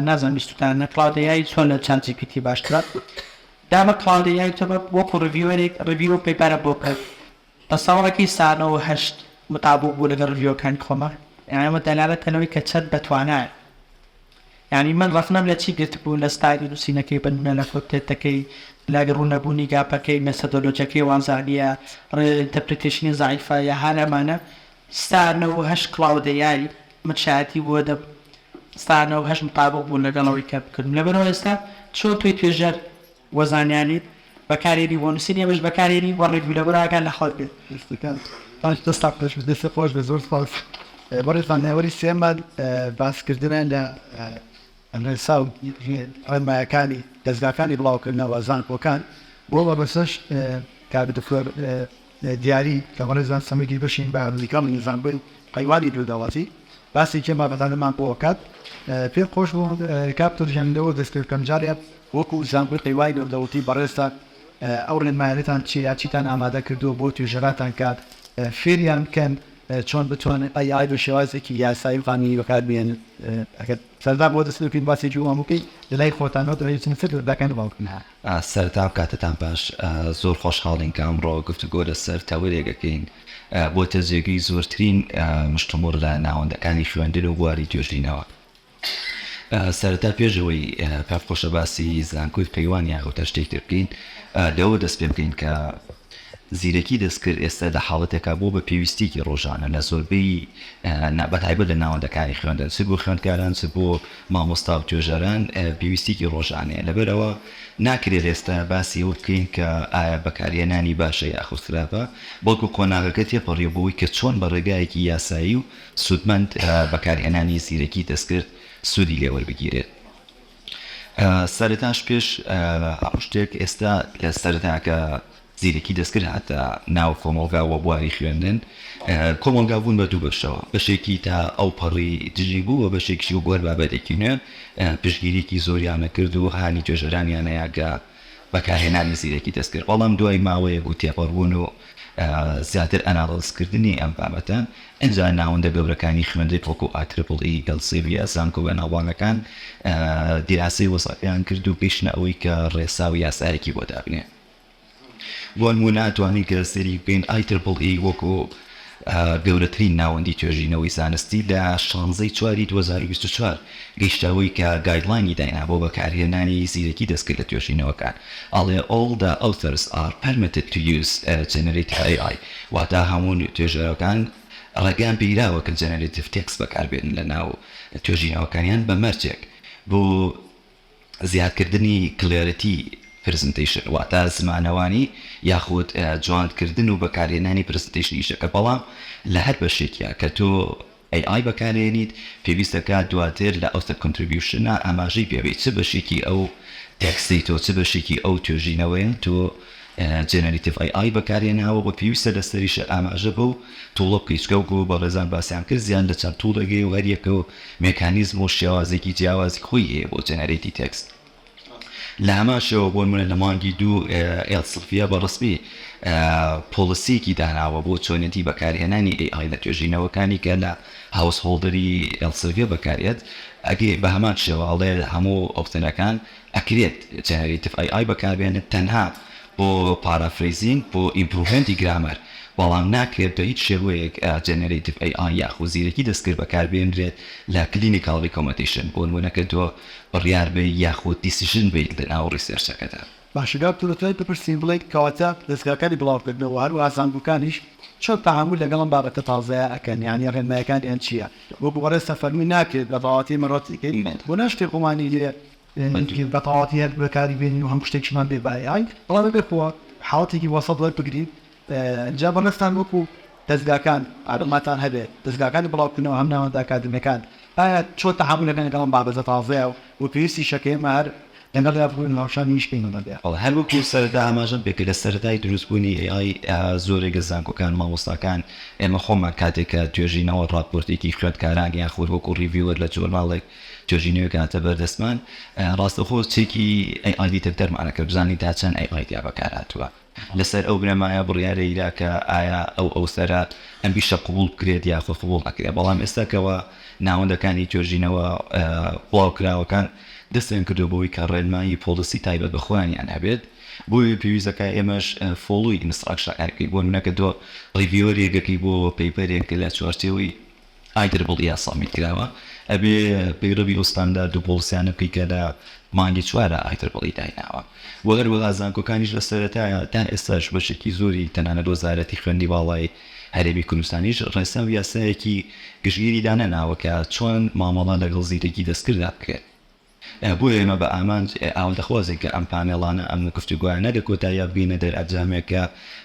نازانم بیستوتانە کلاودەیای چۆن لە چات GPT باشترە دامە کلاودەیای تۆ وەکو ڕیڤیوەرێک ڕیڤیو پێیبارە بۆ کرد بە ساڵێکی سانەوە هەشت متابوو بوو لەگەڵ ڕیڤیوەکانی خۆمە ئەمە دەلالەتەنەوەی کە چەند بەتوانایە یعنی من ڕفنم لە چی گرت بوو لە ستایلی نووسینەکەی بنمە لە کۆتێتەکەی لاگە ڕوونەبوونی گاپەکەی مەسەدۆلۆجیەکەی وانزانیە ئینتەرپرێتیشنی زایفە یا هەرەمانە ستارنەوە هەشت کلاودەیاری متشایەتی بووە ستارنەوە هەشت متابوو بوون لەگەڵەوەی کە بکردم لەبەرەوە ئێستا چۆن توی توێژەر وەزانیانیت بەکارێنی بۆ نووسینی ئەمەش بەکارێنی وە ڕێگولەبەراکان لە خەڵک بێت دەستا پێش دەستی خۆش بە زۆر سپاس بەڕێزان نێوەری سێمە باسکردنیان لە ئەمرێسا و ڕێنمایەکانی دەستگاکانی بڵاوکردنەوە زانکۆکان بۆ بەبەسەش کاربدفۆر دیاری کە بەڕێزان سەمەگی بشین بە ئەمریکا نظامبووی قەیوانی دووداواتی باسی کێمە بەدانەمان بۆ وەکات پێ خۆش بوو کاپتۆر ژەندەوە دەستکردکەم جارێت وەکو زانکۆی قەیوانی دووداوەتی بەڕێستا ئەو ڕێنمایەتان چیە چیتان ئامادە کردووە بۆ توێژەراتان کات فێریان بکەن چۆن بتوانێت ئای بە شێوازێکی یاسایی قانونی بەکاربێنن سەردا بۆ دەستکردن باسێکی واموکەی لەلای خۆتانەوە دەوێتن فکر دەکەن باوکن سەرتا کاتتان باش زۆر خۆشحاڵین کە ئەمڕۆ گفتوگۆ لەسەر تەورێگەکەین بۆ تەجێگەی زۆرترین مشتمۆر لە ناوەندەکانی خوێندن و بواری توێژینەوە سەرتا پێشەوەی پێخۆشە باسی زانکۆی پەیوانی یاخۆتە شتێک بکەین لەوە دەست پێ بکەین کە زیرەکی دەستکرد ئێستا لە حاڵەتێکا بۆ بە پێویستیکی ڕۆژانە لە زۆربەی بەتایبەت لە ناوەندەکانی خوێندن چ بۆ خوێندکاران چ بۆ مامۆستا و توێژەران پێویستیکی ڕۆژانەیە لەبەرەوە ناکرێت ئێستا باسی ئەوە بکەین کە ئایا بەکارهێنانی باشە یاخستراپە بەڵکو قۆناغەکە تێپەڕێبووی کە چۆن بە ڕێگایەکی یاسایی و سودمەند بەکارهێنانی زیرەکی دەستکرد سوودی لێوەربگیرێت سەرەتاش پێش شتێک ئێستا لە سەرەتاکە زیرەکی دەستکرد هاتە ناو کۆمەڵگا وە بواری خوێندن کۆمەڵگا بوون بە دوو بەشەوە بەشێکی تا ئەو پەڕی دژی بوو و بەشێکی و گۆر بابەتێکی نوێ پشتگیریکی زۆریانە کرد و هانی توێژەرانیانەیەگە بەکارهێنانی زیرەکی دەستکرد بەڵام دوای ماوەیەک و تێپەڕبوون و زیاتر ئەناڵسکردنی ئەم بابەتە ئەنجا ناوەندە گەورەکانی خوێندەی وەکو ئاتریپڵئی گەڵسیڤیا زانکۆ بە ناوبانگەکان دیراسی وەساقیان کرد و پێشنە ئەوەی کە ڕێسا و یاسایەکی بۆ دابنێ بۆ نمونە توانی کە سەری بکەین IEEE وەکو گەورەترین ناوەندی توێژینەوەی زانستی لە 16/4/2024 گەیشتەوەی کە گایدلاینی داینا بۆ بەکارهێنانی زیرەکی دەستکرد لە توێژینەوەکان ئەڵێ all the authors are permitted to use generative AI واتە هەموو توێژەرەکان ڕێگەیان پێیراوە کە generative text بەکاربێن لە ناو توێژینەوەکانیان بە مەرجێک بۆ زیادکردنی clarity پرزنتیشن واتە زمانەوانی یاخود جوانکردن و بەکارهێنانی پرزنتیشنی شەکە بەڵام لە هەر بەشێکە کە تۆ AI بەکارهێنیت پێویستەکە دواتر لە ئەوتە کۆنتریبیوشنە ئاماژەی پێبێت چ بەشێکی ئەو تێکستی تۆ چ بەشێکی ئەو توێژینەوەیە تۆ جێنەریتیڤ AI بەکارهێناوە بۆ پێویستە لەسەریشە ئاماژە بە و توڵە بکەیتکە و بە ڕێزان باسییان کرد زیان لە چەند توڵەگەی و هەریەکە و مێکانیزم و شێوازێکی جیاوازی خۆی هەیە بۆ جێنەرێتی تێکست لە هەماشەوە بۆ نمونە لە مانگی دوو ئێڵسڵفیە بەڕسمی پۆلیسیەکی داناوە بۆ چۆنێتی بەکارهێنانی AI لە توێژینەوەکانی کە لە هاوسهۆڵدەری ئێڵسڵفیە بەکارێت ئەگەی بە هەمان شێواڵێ هەموو ئۆپتنەکان ئەکرێت جێنەریتیڤ AI بەکاربێنێت تەنها بۆ پارافریزینگ بۆ ئیمپروڤمنتی گرامەر بەڵام ناکرێت بە هیچ شێوەیەک جێنەریتیڤ AI یاخود زیرەکی دەستکرد بەکاربێنرێت لە کلینیکال ریکۆمەندیشن بۆ نمونەکە تۆ بڕیار بێ یاخود دیسیژن بێت لە ناو ڕیسێرچەکەدا باشگا تۆی بپرسین بڵێیت کەواتە دەستگاکانی بڵاوکردنەوە هەروە ئازانبووکانیش چۆن تەحمل لەگەڵم بابەتە تازەیە ئەکەن یانی ڕێنمایەکانیان چییە بۆ بوەڕێستە فەرمی ناکرێت بە تەواوەتی مەڕەتیکەی بۆ ناشتێ قومانی لێ بە تەواوەتی هەر بەکاری بێنین و هەموو شتێکشمان بێ بە AI بەڵام بێخۆوە حاڵەتێکی وەسەط وەربگرین جا بەڕێستان وەکو دەستگاکان ئارماتان هەبێت دەستگاکانی بڵاوکردنەوە هەم ناوەندە ئاکادمیەکان ئایا چۆن تەحمل لەگەڵم بابەتە تازەیە و پێویستی شەکەی ئێمە هەر لەگەڵ بوون ناوشانی نیشکەینەوە دێ هەر وەکو سەردا ئاماژەم پێکرد لە سەرەتای دروستبوونی AI زۆرێک زانکۆکان مامۆستاکان ئێمە خۆمان کاتێککە توێژینەوە ڕاپۆرتێکی خوێندکاران یان خۆر وەکو ریڤیوەر لە جۆرناڵێک توێژینەوەی کاتە بەردەستمان ڕاستەخۆ چێکی AI دیتەکتەرمانە کە بزانین تا چەند AI تیا بەکارهاتووە لەسەر ئەو بنەمایە بڕیارەیدا کە ئایا ئەو سەرە ئەمبیشە قبول بکرێت یاخۆ قبول نەکرێت بەڵام ئێستاکەوە ناوەندەکانی توێژینەوە بڵاوکراوەکان دەستیان کردو بۆی کە ڕێنمایی پۆلیسی تایبەت بەخۆیانیان هەبێت بۆی پێویستەکە ئێمەش فۆڵوی ئینستراکشنەکەی بۆ منەکە دۆ ڕیڤیۆرێکەکەی بۆ پەیپەرێک لە چوارچێوەی IEEE سامیت کراوە ئەبێ پەیڕەوی ئەو ستاندارد و پۆلیسیانە بکەی کە لە مانگی چوارە IEEE دایناوە بۆ هەروەها زانکۆکانیش لە سەرەتایە تا ئێستاش بەشێکی زۆری تەنانەت وەزارەتی خوێندی باڵای هەرێمی کوردستانیش ڕێسا و یاسایەکی گشتگیری دانەناوە کە چۆن مامەڵە لەگەڵ زیرەکی دەستکردا بکرێت بۆ ئێمە بە ئامان ئاوەندەخوازێک کە ئەم پانێڵانە ئەم گفتوگویانە لە کۆتاییە بگەینە دەرئەنجامێکە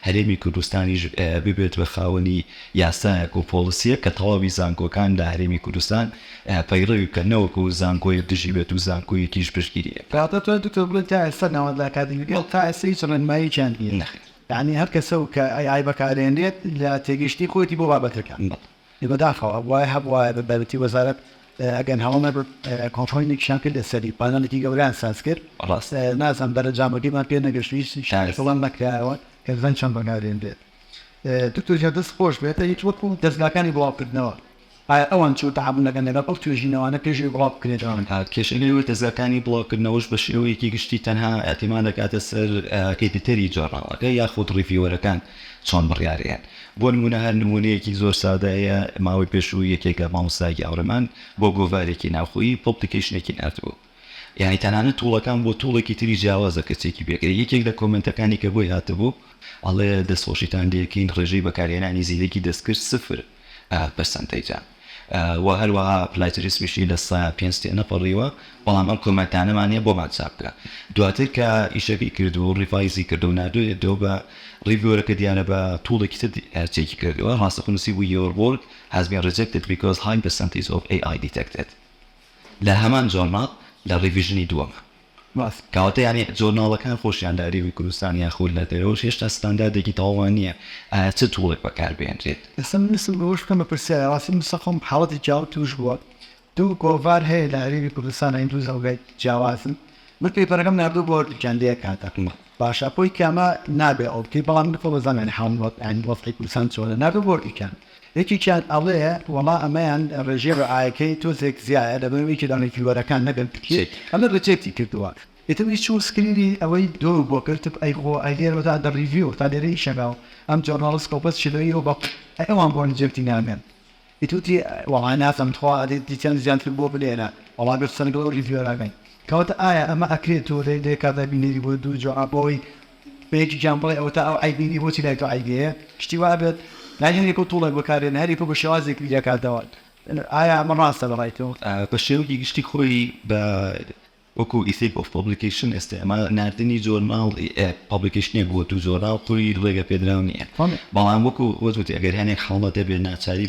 هەرێمی کوردستانیش ببێت بە خاوەنی یاسایەک و پۆلیسیە کە تەواوی زانکۆکان لە هەرێمی کوردستان پەیڕەوی بکەنەوەکە و زانکۆی دژی بێت و زانکۆیەکیش پشتگیریە کاتە تۆ دوکتۆر بڵێت تا ئێستا ناوەند لە ئەکادیمیەوە تا ئێستا هیچ ڕێنمایییان نیە یعنی هەر کەسە کە AI بەکارهێنرێت لە تێگەشتی خۆیەتی بۆ بابەتەکان بەداخەوە وای هەبوایە بە بەرەتی وەزارەت ئەگەن هەوڵمە کۆنفۆینێکیشان کرد لەسەری پانێڵێکی گەوریان ساز کرد ڕاست نازانم دەرەجامەکەیمان پێ نەگەشتوی شایەڵام نەکراوە کە زەن چەند بەکارهێنرێت دکتۆر دەست خۆش بێتە هیچ وەکو دەستگاکانی بڵاوکردنەوە ئایا ئەوان چوو تەعاملەکەن لەگەڵ ئەو توێژینەوانە پێشی بڵاو بکرێتەوە کێشەی دەستگاکانی بڵاوکردنەوەش بە شێوەیەکی گشتی تەنها ئەتیمان دەکاتە سەر کەیتتەری جۆرناڵەکە یاخود ڕیڤیوەرەکان چۆن بڕیارەیان بۆ نمونە هەر نمونەیەکی زۆر سادەیە ماوەی پێشوو یەکێکە مامۆستای ئەوڕەمان بۆ گۆڤارێکی ناوخۆیی پۆپلیکیشنێکی نردبوو یعنی تەنانەت توڵەکان بۆ توڵێکی تری جیاوازە کەچێکی بێکرێت یەکێک لە کۆمنتەکانی کە بۆی هاتبوو ئەڵێ دەستخۆشیتان لێکین ڕێژەی بەکارهێنانی زیرەکی دەستکرد 0% و هەروەها پلایتریسمیشی لە 5 نەپەڕیوە بەڵام ئەم کۆمەنتانەمانە بۆ ماچاپ بکە دواتر کە ئیشەکەی کردو و ڕیڤایزی کردو و نادوێت دۆ بە ڕیڤیۆرەکە دیانە بە توڵێکی تر چێکی کردووە ڕاستەخونوسی بوو your work has been rejected because high percentage of AI detected لە هەمان جۆرناڵ لە ڕیڤیژنی دووەمە کەواتە یعنی جۆرناڵەکان خۆشیان لە هەرێمی کوردستان یاخود لە دەرەوەش هێشتا ستانداردێکی تەواوان نییە چ توڵێک بەکاربێنرێت ئێستا نسم بەوەش بکەم بە پرسیارە ڕاستی مستەخۆم حاڵەتی جیاو توش بووە دوو گۆڤار هەیە لە هەرێمی کوردستان این دوو زەوگای جیاوازن من پێپەرەکەم نردوو بۆ جاندەیە کاتە باشە پۆی کامە نابێ ئەو بکەی بەڵام من خۆ بەزانێن حاڵەت ئەنی وەفقی کوردستان چۆنە نردوو بۆ یەکێکیان ئەڵەیە وەڵا ئەمەیان ڕێژێ ڕعایەکەی تۆزێک زیایە لەبەرەوەیکی دانێکیوەرەکان نەگەن بکرێت ئەمە ڕێچێتی کردووە ئێتەوەی چوو سکرینی ئەوەی دۆ بۆ کردب ئەی خۆ ئایدێرەوە تا دەڕیڤیو تا لێرەی شەگاو ئەم جۆرناڵست کۆپەس شلەوەیەوە بە ئەوان بۆ نجێتی نامێن ئیتوتی وەڵای نازەم تخوا دیتیان زیانتر بۆ بلێنە وەڵا بێت سەرگەڵ ریڤیۆراگەین کەواتە ئایا ئەمە ئەکرێت تۆ لێ کادا بینێری بۆ دوو جواب بۆی بەیەکی گیان بڵێ ئەوە تا ئەو ئایبینی بۆچی لای تۆ ئایدەیە شتی وا بێت ناهێنێک و توڵێک بەکارێن هەری بۆ شێوازێک دیاکاتەوە ئایا ئەمە ڕاستە بەڕایتەوە بە شێوەی گشتی خۆی بە وەکو ئیثیک ئۆف پۆبلیکیشن ئێستا ئەمە نردنی جۆرناڵ پۆبلیکیشنێک بۆ تو جۆرناڵ قوری ڕێگە پێدراو نییە بەڵام وەکو وەزوتی ئەگەر هەنێک خەڵە دەبێت ناچاری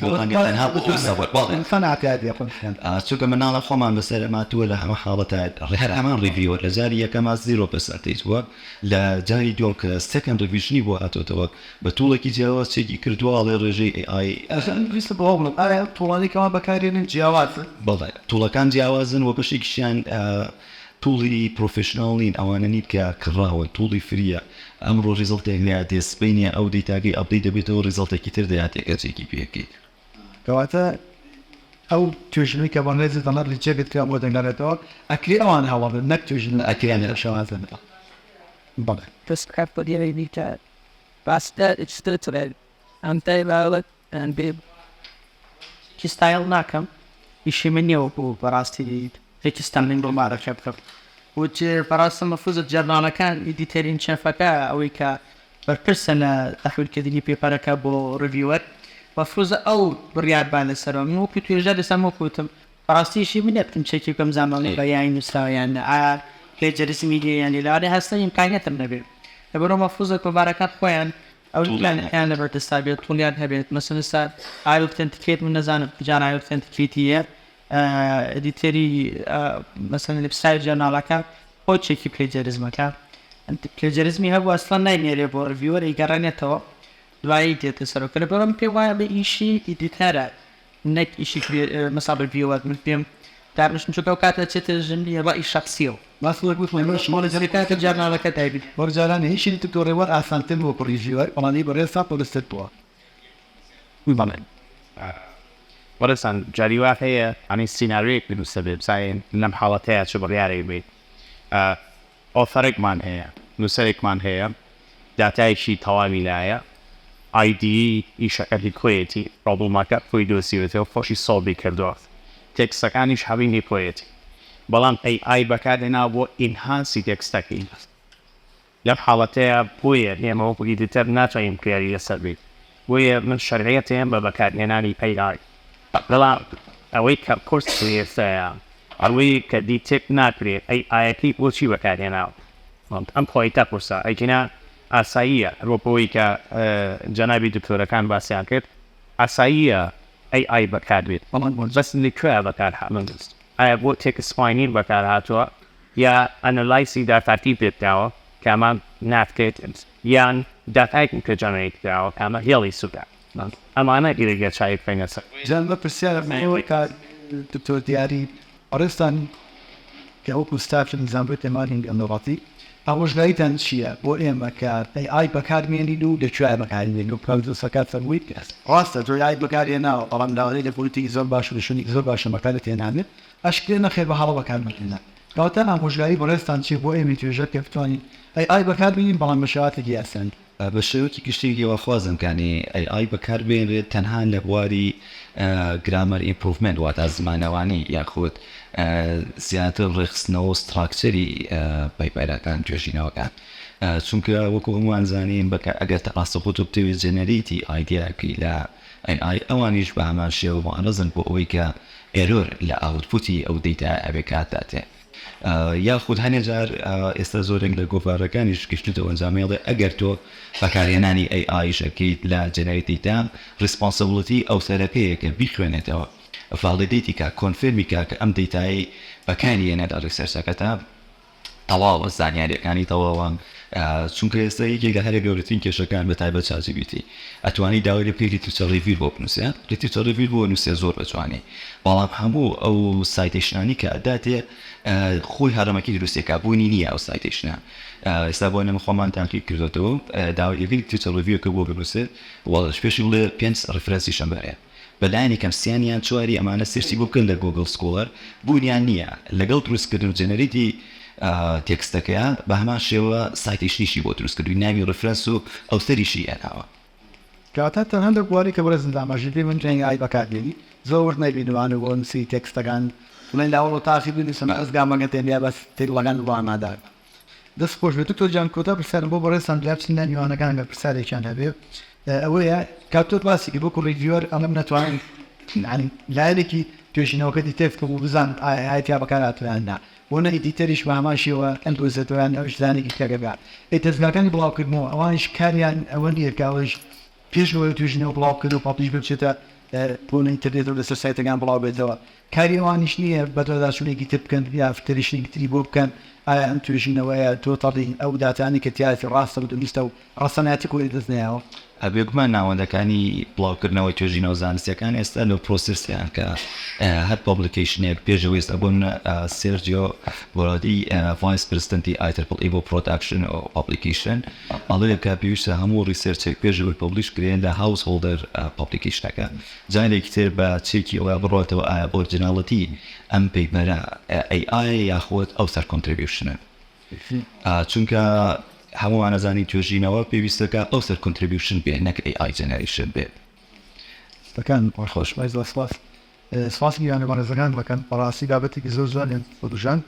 چونکە مناڵە خۆمان بەسەر ماتووە لە هەمە حاڵەتە هەر ئەمان ڕیڤیۆ لە جاری یەکەما 0% وە لە جاری دوم کە سێکەند ڕیڤیژنی بۆ هاتۆتەوە بە توڵێکی جیاواز چێکی کردووەڵێ ڕێژەی AI ویستە بۆ بڵم ئایا توڵانێکەوە بەکارێنن جیاوازن بەڵێ توڵەکان جیاوازن و بەشێکیشیان توڵی پرۆفشناڵین ئەوانە نیت کە کڕاوە توڵی فریە ئەمڕۆ ریزڵتێک لە دەستبینە ئەو دیتاگەی ئەبدەی دەبێتەوە ریزڵتێکی تر دەیاتێکەچێکی پێکەیت کەواتە ئەو توێژنەوەی کە بەڵێ دەڵێ ڕیجێبێت کە بۆ دەنگارێتەوە ئەکری ئەوان هەواڵن نەک توێژن ئەکریان لە شەوازن بەڵێ prescribe for the later pasta it's still today and they will and be ki style nakam işi menyo bu parasti هيك ستاندين بالمعرفة شبكة وجه فراسة مفروض الجرنالة كان إديترين شافكا أو إيكا برسنة تحويل كذي بيباركا بو ريفيور مفروض أو برياد بان السرام مو كنت يرجع سامو كتم فراسي شيء من يبتم شيء كم زمان بياين مستوى يعني لجرس ميديا يعني لا ده هسه إمكانيات النبي يبرو مفروض كباركات خوان أو يعني أنا برتستابي طوليان هبيت مثلا صار عايل تنتكيت من نزان بجان عايل تنتكيتية إديتري مثلا البسايد جرنالك ئەپۆچێکی پلێجەرزمەکە پلێجەرزمی هەبوو ئەسڵان ناینێرێ بۆ ڕڤیوەر ئیگەڕێنێتەوە دوایی دێتە سەرۆکە لە بەڵام پێ وایە بە ئیشی ئیدیتەرە نەک ئیشی مەسا ڤیوەر من پێم دابنشم چۆکە و کاتە چێتە ژنی ڕای شخصیەوە باسڵک وتمە شمۆڵە جەریکاتە جارناڵەکە دایبێت وەرجارانی هیچی تو ڕێوەر ئاسانتر بۆ پڕیژیوەر بەڵانی بەڕێستا پۆلستت بووە بەڵێن وەرەسان جاریوا هەیە ئەنی سیناریۆیەک بنووسە بێ بزانین لەم حاڵەتەیە چ بڕیارێک بێت ئۆفەرێکمان هەیە نووسەرێکمان هەیە داتایەکی تەواوی لایە ئایدی ئیشەکەی خۆیەتی ڕۆبڵماکە خۆی دۆسیوێتەوە خۆشی سۆڵبی کردووە تێکستەکانیش هەوینی خۆیەتی بەڵام ئای بەکاردێنا بۆ ئینهانسی تێکستەکەی لەم حاڵەتەیە بۆیە ئێمەوە ئیدیتەر ناتوانین کریاری لەسەر بێت بۆیە من شەرعەتەیەم بە بەکارهێنانی ئای بەڵام ئەوەی کە کورس ئێستاە ئەوەی کە دیتێک ناکرێت ئایەکەی بۆچی بەکارهێناوە ئەم پۆیتە پرسە ئەیکنا ئاساییە ڕۆپەوەی کە جەنابی دکتۆرەکان باسییان کرد ئاساییە ئای بەکاربێت بەڵام بەسنی کوێ بەکار هاتووە ئایا بۆ تێکسپاینیر بەکار هاتووە یا ئەنەلایسی داتاتی پێداوە کامان ناتکێت یان داتایکن کە جەنەرێتکراوە ئەمە هێڵی سوودە ئەمانە ئیرەگە چای پێنەسەر جان بە پرسیارە مەوەی کار دکتۆر دیاری ئەڕێستان کە ئەوکو ستافشن زانبێت تێمانین ئەندۆڕاتی ئاژگاییتان چییە بۆ ئێمە کار ئای بەکارمێنین و دەکوێ بەکارمێنین و پرۆسەکات فەرموویت ڕاستە تۆ ئای بەکارهێناوە بەڵام داوای لە پۆلیتیکی زۆر باش و شوێنی زۆر باشە بەکارە تێنانێت ئەشکرێ نەخێر بە هەڵە بەکارمێنە کەواتە ئامۆژگاری بەڕێستان چی بۆ ئێمە توێژە کە بتوانین ئای بەکاربێنین بەڵام بە شێواتێکی یاسان بە شێوەکی گشتێکیەوە خوازمکانی ئای بەکاربێنرێت تەنها لە بواری گرامەر ئیمپروڤمنت واتە زمانەوانی یاخود زیاتر ڕێخستنەوە ستراکچەری پەیپەرەکان توێژینەوەکان چونکە وەکو هەمووان زانین ئەگەر ڕاستەخۆ بتەوێت جێنەریتی ئایدیاکی لە ئەوانیش بە هەمان شێوە مانەزن بۆ ئەوەی کە ئێرۆر لە ئاوتپوتی ئەو دەیتا ئەوێ کاتداتێ یاخود هەنێ جار ئێستا زۆرێک لە گۆڤارەکانیش گشتێتەوە ئەنجامێڵێ ئەگەر تۆ بەکارهێنانی ئایشەکەیت لە جەنەریتیتا ڕسپۆنسیبڵیتی ئەو سەرەکەیەکە بیخوێنێتەوە ڤاڵیدیتی کە کۆنفێرمی کە ئەم دەیتایی بەکاری هێنێت ڕیسەرچەکەتە تەواو زانیاریەکانی تەواوان چونکە ئێستا یەکێک لە هەرە گەورەترین کێشەکان بە تایبەت چاجیبیتی ئەتوانی داوای لە پێی لیترچەر ریڤیر بۆ بنووسێت لیترچەر ریڤیر بۆ نووسێ زۆر بەتوانێت بەڵام هەموو ئەو سایتێشنانی کە ئەداتێ خۆی هەرەمەکی دروستێکا بوونی نییە ئەو سایتێشنە ئێستا بۆ نەمە خۆمان تاقیب کردوێتەوە داوای لە لیترچەر ریڤیرکە بۆ بنووسێت وەڵاش پێشی بڵێ 5 ڕفرەنسی شەمبەرێ بەلایەنی کەم سییانیان چواری ئەمانە سرسی بۆ بکەن لە گۆگل سکۆڵەر بوونیان نییە لەگەڵ دروستکردن جەنەریتی تێکستەکەیان بە هەمان شێوە سایتێشنیشی بۆ دروستکردوی ناوی ڕفرەنس و ئەو سەریشی ئەناوە کاتە تەنها بواری کە بەرە زنداماژی پێ من ڕێنگە ئای بەکاربێنی زۆر نەبینوان و بۆ نووسی تێکستەکان بڵێن لاوەڵ و تاقی بنووسم ئەزگامەکە تێنیا بەس تێکڵەکان بۆمادار دەست خۆش بێت تۆ جان کۆتا پرسیارم بۆ بەڕێستان لابچین میوانەکان بە پرسیارێکیان هەبێ ئەوەیە کاتۆت باسیکی بۆ ڕیڤیوەر ئەڵم نەتوانین لایەکی توێژینەوەکەتی تێفکە بوو بزان ئاەتیا بەکاراتواننا بۆ نەئیدیتەریش بە هەماشیەوە ئەندۆزێتوان ئەوش زانێکی تێگەبات دەستگاکانی بڵاوکردنەوە ئەوانش کاریان ئەوە نییە کاوەش پێشەوەی توێژینەوە بڵاوکرد و پاپیش بچێتە بۆ ئینتەرنێت و لەسەر سایتەکان بڵاو بێتەوە کاری ئەوانیش نییە بەدۆداشونێکی تر بکەن یا فتریشتێکی تری بۆ بکەن ئایا ئەم توێژینەوەیە تۆ تەڕی ئەو داتانی کە تیاتی ڕاستە و دروستە و ڕاستەناتی کۆی دەستنیاوە ئەبێگومان ناوەندەکانی بڵاوکردنەوەی توێژینەوە زانستیەکان ئێستا لە پرۆسسیان کە هەر پۆبلیکیشنێک پێشەوەی ئێستا بوون سێرجیۆ بۆرادی ڤایس پرزیدەنتی IEEE بۆ پرۆتەکشن و پابلیکیشن ئەڵێ کە پێویستە هەموو ریسێرچێک پێشەوەی پۆبلیش کرێن لە هاوس هۆڵدەر پابلیکیشنەکە جارێکی تر بە چێکی ئەوە بڕاتەوە ئایا ئۆرجیناڵەتی ئەم پەیمەرە AI یاخود ئەو سەر کۆنتریبیوشنە چونکە هەمووان نەزانی توێژینەوە پێویستەکە ئەو سەر کۆنتریبیوشن بێ نەک AI جەنەریشن بێت بەکان خۆش سپاس سپاسی یانە بەڕێزەکان بەکەن بەڕاستی بابەتێکی زۆر جوانێن بۆ دوژان